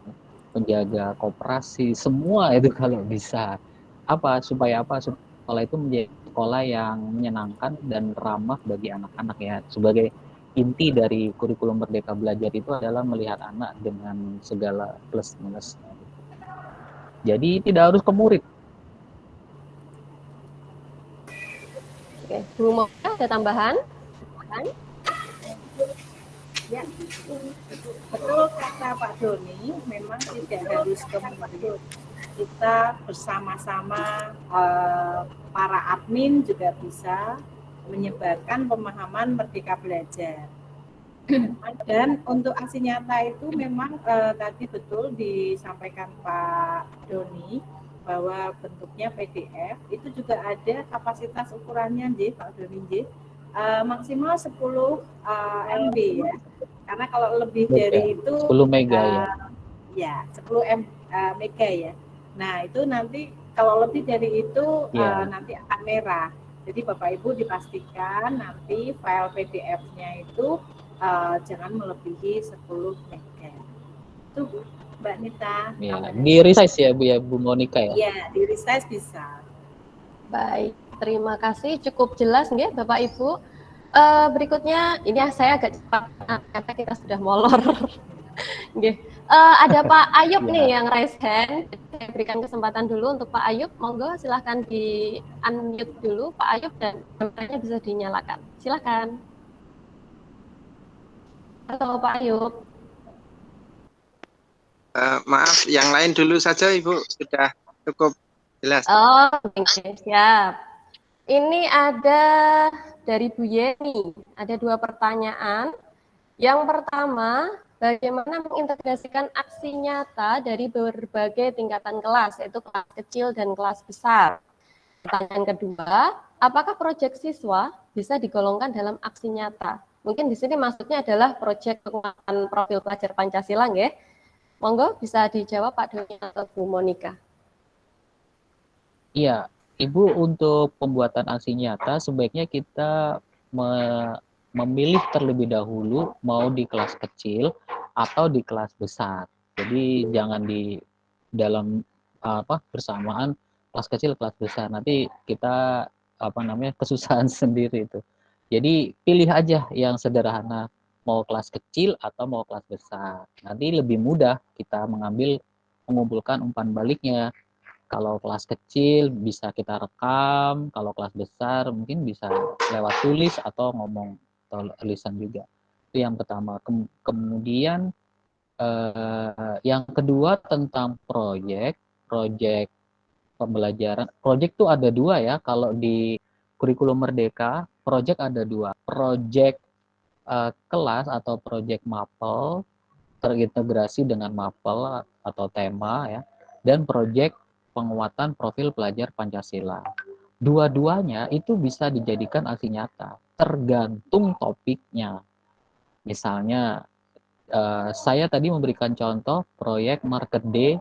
penjaga koperasi, semua itu kalau bisa. Supaya sekolah itu menjadi sekolah yang menyenangkan dan ramah bagi anak-anak ya. Sebagai inti dari kurikulum Merdeka Belajar itu adalah melihat anak dengan segala plus minusnya. Jadi tidak harus ke murid. Oke, Bu Monica ada tambahan? Ya, betul kata Pak Doni, memang tidak harus ke murid. Kita bersama-sama para admin juga bisa menyebarkan pemahaman Merdeka Belajar. Dan untuk aksi nyata itu memang tadi betul disampaikan Pak Doni bahwa bentuknya PDF, itu juga ada kapasitas ukurannya Pak Doni maksimal 10 MB ya. Karena kalau lebih dari itu 10 mega ya 10 mega ya. Nah, itu nanti kalau lebih dari itu nanti akan merah. Jadi Bapak Ibu dipastikan nanti file PDF-nya itu jangan melebihi 10 mega. Itu Mbak Nita. Ya, tambahan. di resize ya Bu ya, Bu Monica ya. Iya, di resize bisa. Baik, terima kasih. Cukup jelas nggih Bapak Ibu. Berikutnya ini saya agak cepat karena kita sudah molor. Nggih. Ada Pak Ayub Ya. nih yang raise hand. Saya berikan kesempatan dulu untuk Pak Ayub. Monggo silahkan di unmute dulu Pak Ayub dan kameranya bisa dinyalakan. Silahkan. Halo Pak Ayub. Maaf, yang lain dulu saja Ibu, sudah cukup jelas. Oh, oke, siap. Ini ada dari Bu Yeni. Ada 2 pertanyaan. Yang pertama, bagaimana mengintegrasikan aksi nyata dari berbagai tingkatan kelas, yaitu kelas kecil dan kelas besar. Pertanyaan kedua, apakah proyek siswa bisa digolongkan dalam aksi nyata? Mungkin di sini maksudnya adalah proyek penguatan profil pelajar Pancasila, nggih. Monggo bisa dijawab Pak Doni atau Bu Monica. Iya, Ibu, untuk pembuatan aksi nyata sebaiknya kita memilih terlebih dahulu mau di kelas kecil atau di kelas besar. Jadi jangan di dalam bersamaan kelas kecil kelas besar. Nanti kita kesusahan sendiri itu. Jadi pilih aja yang sederhana, mau kelas kecil atau mau kelas besar. Nanti lebih mudah kita mengumpulkan umpan baliknya. Kalau kelas kecil bisa kita rekam, kalau kelas besar mungkin bisa lewat tulis atau ngomong atau lisan juga. Itu yang pertama. Kemudian yang kedua tentang proyek pembelajaran. Proyek tuh ada 2 ya. Kalau di kurikulum Merdeka, proyek ada 2. Proyek kelas atau proyek mapel terintegrasi dengan mapel atau tema ya, dan proyek penguatan profil pelajar Pancasila. Dua-duanya itu bisa dijadikan aksi nyata, tergantung topiknya. Misalnya, saya tadi memberikan contoh proyek Market Day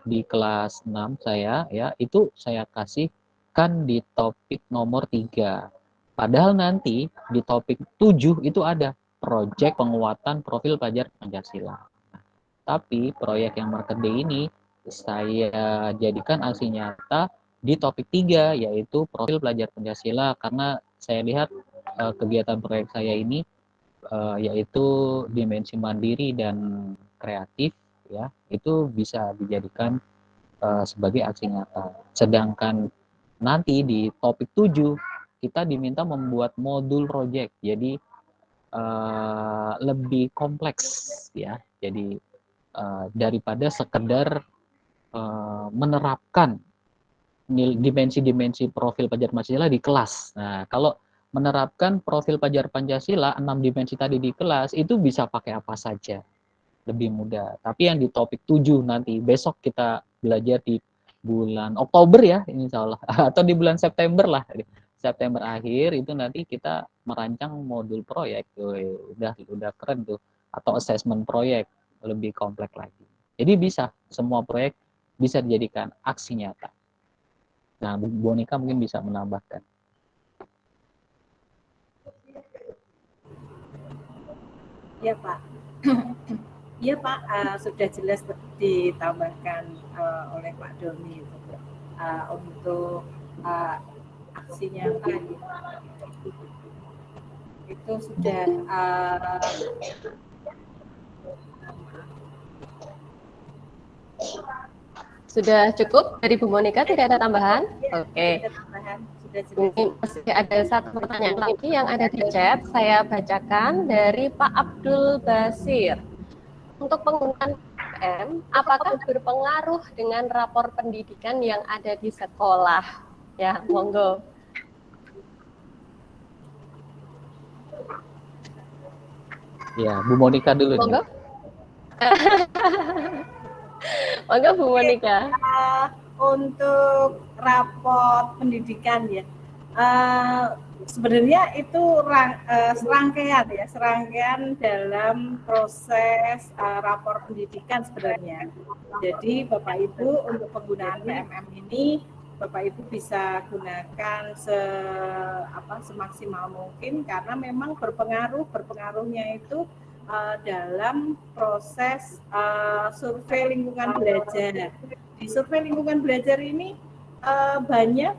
di kelas 6 saya, ya, itu saya kasihkan di topik nomor 3. Padahal nanti di topik 7 itu ada proyek penguatan profil pelajar Pancasila. Tapi proyek yang Market Day ini saya jadikan aksi nyata di topik 3, yaitu profil pelajar Pancasila, karena saya lihat kegiatan proyek saya ini yaitu dimensi mandiri dan kreatif ya, itu bisa dijadikan sebagai aksi nyata. Sedangkan nanti di topik 7 kita diminta membuat modul proyek, jadi lebih kompleks ya. Jadi daripada sekedar menerapkan dimensi-dimensi profil pelajar Pancasila di kelas. Nah, kalau menerapkan profil pelajar Pancasila 6 dimensi tadi di kelas itu bisa pakai apa saja, lebih mudah. Tapi yang di topik 7 nanti besok kita belajar di bulan Oktober ya, insya Allah, atau di bulan September lah, September akhir itu nanti kita merancang modul proyek. Udah keren tuh, atau assessment proyek, lebih kompleks lagi. Jadi bisa semua proyek bisa dijadikan aksi nyata. Nah, Bu Monica mungkin bisa menambahkan. Ya Pak. Iya Pak, sudah jelas ditambahkan oleh Pak Doni untuk aksi nyata itu sudah Sudah cukup dari Bu Monica, tidak ada tambahan? Oke. Ini masih ada 1 pertanyaan lagi yang ada di chat. Saya bacakan dari Pak Abdul Basir. Untuk penggunaan PM, apakah berpengaruh dengan rapor pendidikan yang ada di sekolah? Ya, monggo. Ya, Bu Monica dulu. Monggo. Monggo Bu Monica. Untuk raport pendidikan ya, sebenarnya itu serangkaian dalam proses rapor pendidikan sebenarnya. Jadi Bapak Ibu untuk penggunaan PMM ini Bapak Ibu bisa gunakan semaksimal mungkin, karena memang berpengaruhnya itu dalam proses survei lingkungan belajar. Di survei lingkungan belajar ini banyak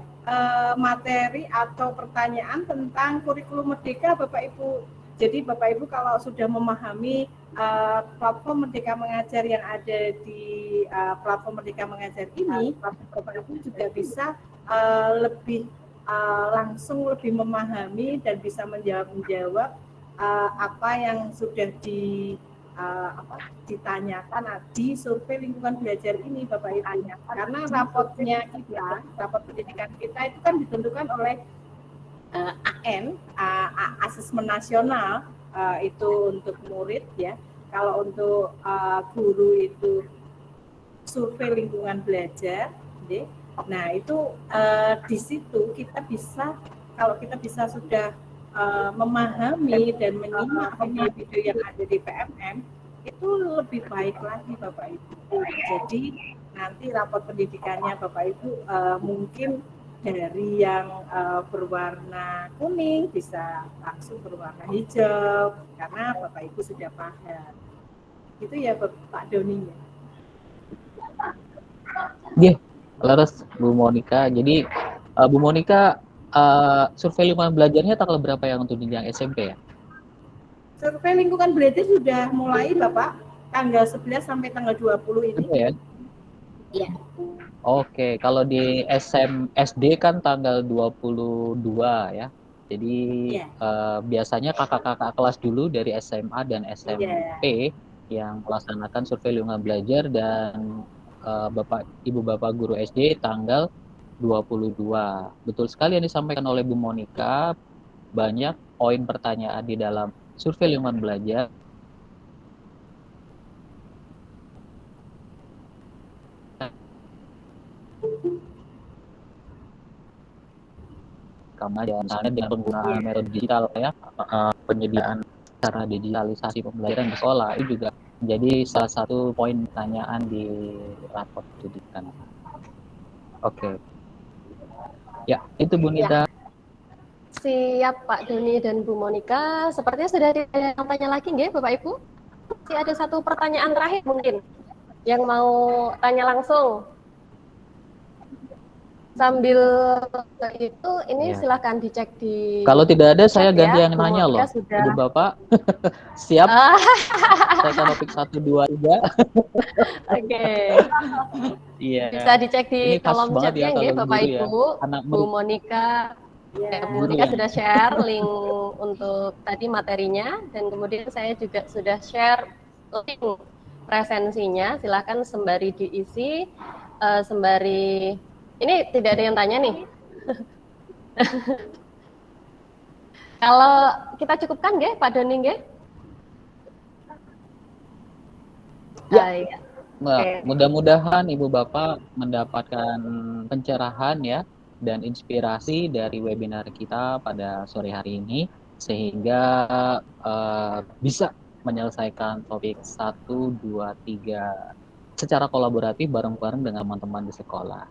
materi atau pertanyaan tentang kurikulum Merdeka, Bapak Ibu. Jadi Bapak Ibu kalau sudah memahami platform Merdeka Mengajar yang ada di platform Merdeka Mengajar ini, Bapak Ibu juga bisa lebih langsung lebih memahami dan bisa menjawab apa yang sudah ditanyakan di survei lingkungan belajar ini, Bapak Ibu. Karena rapotnya kita, rapot pendidikan kita itu kan ditentukan oleh AN, asesmen nasional, itu untuk murid ya. Kalau untuk guru itu survei lingkungan belajar, ya. Nah itu di situ kita bisa, kalau kita bisa sudah memahami dan menyimak video-video yang ada di PMM, itu lebih baik lagi Bapak Ibu. Jadi nanti rapot pendidikannya Bapak Ibu mungkin dari yang berwarna kuning bisa langsung berwarna hijau karena Bapak Ibu sudah paham. Itu ya Pak Doni ya. Iya, laras Bu Monica. Jadi Bu Monica, survei lingkungan belajarnya tanggal berapa yang untuk jenjang SMP ya? Survei lingkungan belajar sudah mulai Bapak, tanggal 11 sampai tanggal 20 ini. Ya? Iya. Oke, kalau di SD kan tanggal 22 ya. Jadi biasanya kakak-kakak kelas dulu dari SMA dan SMP yang melaksanakan survei lingkungan belajar, dan Ibu Bapak guru SD tanggal 22. Betul sekali yang disampaikan oleh Bu Monica, banyak poin pertanyaan di dalam survei lingkungan belajar. Karena misalnya dengan penggunaan metode digital ya, penyediaan cara digitalisasi pembelajaran di sekolah itu juga menjadi salah satu poin pertanyaan di raport pendidikan. Oke. Ya, itu Bu Nita. Siap Pak Doni dan Bu Monica. Sepertinya sudah ada yang tanya lagi nggih Bapak Ibu? Masih ada satu pertanyaan terakhir mungkin yang mau tanya langsung. Sambil itu ini silahkan dicek di. Kalau tidak ada saya ganti yang Bu nanya Monica loh. Sudah. Ibu Bapak siap? Saya kan topik 1, 2, 3. Oke. Iya. Bisa dicek di kolom chatnya ya Bapak Ibu. Ya. Bu Monica. Ya, Bu Monica sudah share link untuk tadi materinya, dan kemudian saya juga sudah share link presensinya. Silakan sembari diisi, sembari ini tidak ada yang tanya nih. Kalau kita cukupkan nggih Pak Doni nggih? Ya. Nah, mudah-mudahan Ibu Bapak mendapatkan pencerahan ya dan inspirasi dari webinar kita pada sore hari ini, sehingga bisa menyelesaikan topik 1, 2, 3 secara kolaboratif bareng-bareng dengan teman-teman di sekolah.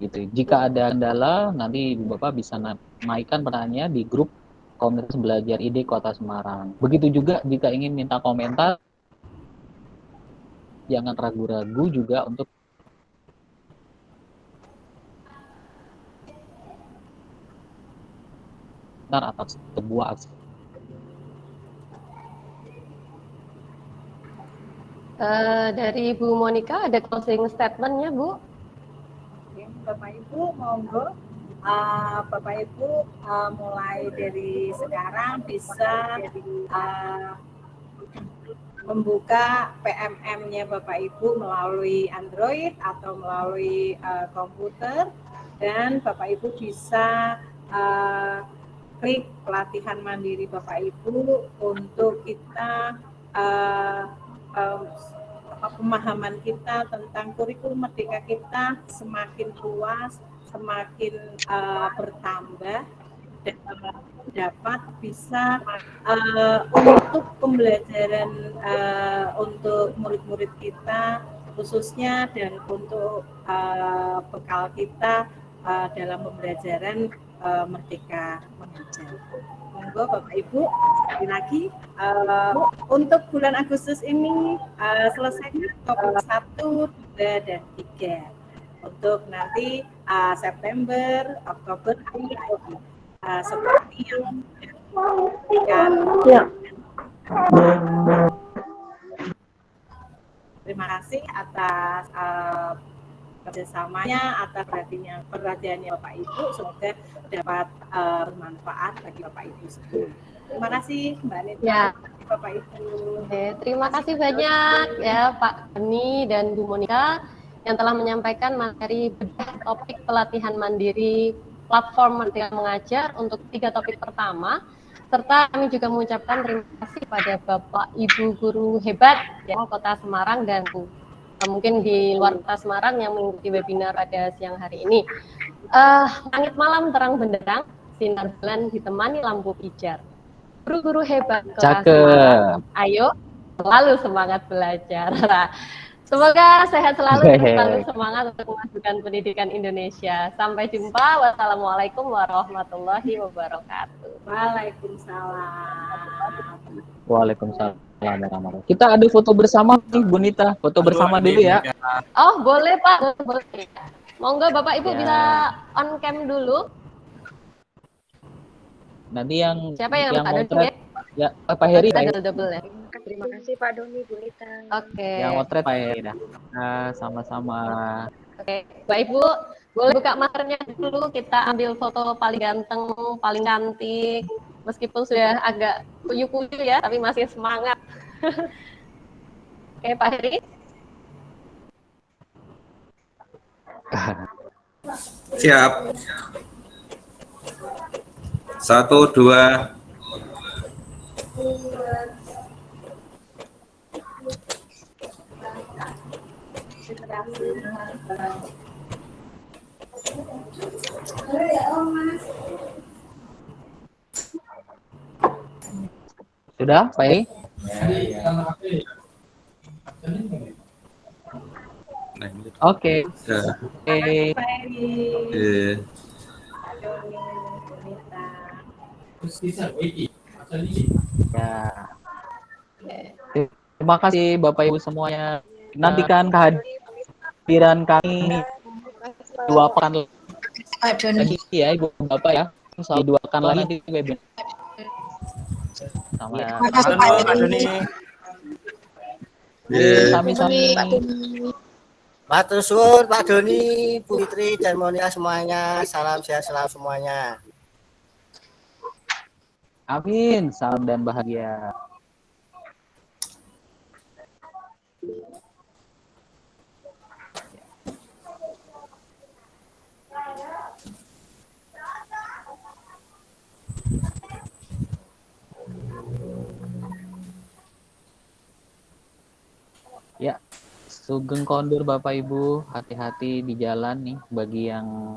Gitu. Jika ada kendala, nanti Ibu Bapak bisa naikkan pertanyaan di grup Komunitas Belajar ID Kota Semarang. Begitu juga jika ingin minta komentar, jangan ragu-ragu juga untuk atas sebuah aksi. Dari Bu Monica ada closing statement-nya, Bu? Bapak Ibu, monggo. Bapak Ibu mulai dari sekarang bisa membuka PMM-nya Bapak Ibu melalui Android atau melalui komputer, dan Bapak Ibu bisa klik pelatihan mandiri Bapak Ibu untuk kita pemahaman kita tentang kurikulum Merdeka kita semakin luas, semakin bertambah, dan dapat bisa untuk pembelajaran untuk murid-murid kita khususnya, dan untuk bekal kita dalam pembelajaran Merdeka Mengajar. monggo Bapak Ibu sekali lagi untuk bulan Agustus ini selesaikan topik 1, 2, dan 3. Untuk nanti September, Oktober lagi seperti yang diberikan. Terima kasih atas kerjasamanya, atas perhatiannya Bapak Ibu. Semoga dapat bermanfaat bagi Bapak Ibu semua. Terima kasih Mbak Nita, Ya. Bapak Ibu. Oke, terima kasih banyak ya Pak Beni dan Bu Monika yang telah menyampaikan materi bedah topik pelatihan mandiri platform Merdeka Mengajar untuk 3 topik pertama, serta kami juga mengucapkan terima kasih pada Bapak Ibu guru hebat ya Kota Semarang dan mungkin di luar Kota Semarang yang mengikuti webinar pada siang hari ini. Langit malam terang benderang, sinar bulan ditemani lampu pijar. Guru-guru hebat Kota Semarang, ayo selalu semangat belajar. Semoga sehat selalu dan selalu semangat untuk memajukan pendidikan Indonesia. Sampai jumpa. Wassalamualaikum warahmatullahi wabarakatuh. Waalaikumsalam. Waalaikumsalam warahmatullahi. Kita ada foto bersama nih, Bu Nita. Foto bersama dulu ya. Oh, boleh Pak. Boleh. Monggo Bapak Ibu Ya. bisa on cam dulu. Nanti yang Siapa yang Pak Doni motret ya? ya Pak Heri. Kita double ya. Terima kasih Pak Doni, Bu Nita. Oke. Yang motret Pak Heri dah. Nah, sama-sama. Oke, Mbak Ibu, boleh buka maskernya dulu, kita ambil foto paling ganteng, paling cantik, meskipun sudah agak kuyu-kuyu ya, tapi masih semangat. Oke, Pak Heri. Siap. 1, 2. Sudah, Pak Heri? Oke. Ya. Oke. Pak Eri, Eh, Pak Doni, Bu Nita. Ya. Terima kasih Bapak Ibu semuanya. Nantikan kehadiran kami 2 pekan lagi ya Ibu Bapak ya. Insya Allah 2 pekan lagi nanti webinar. Sama ya. Pak Doni. Sami-sami. Matur suwun Pak Doni, Bu Fitri dan Monika semuanya. Salam sehat selalu semuanya. Amin. Salam dan bahagia. Ya, sugeng kondur Bapak Ibu, hati-hati di jalan nih bagi yang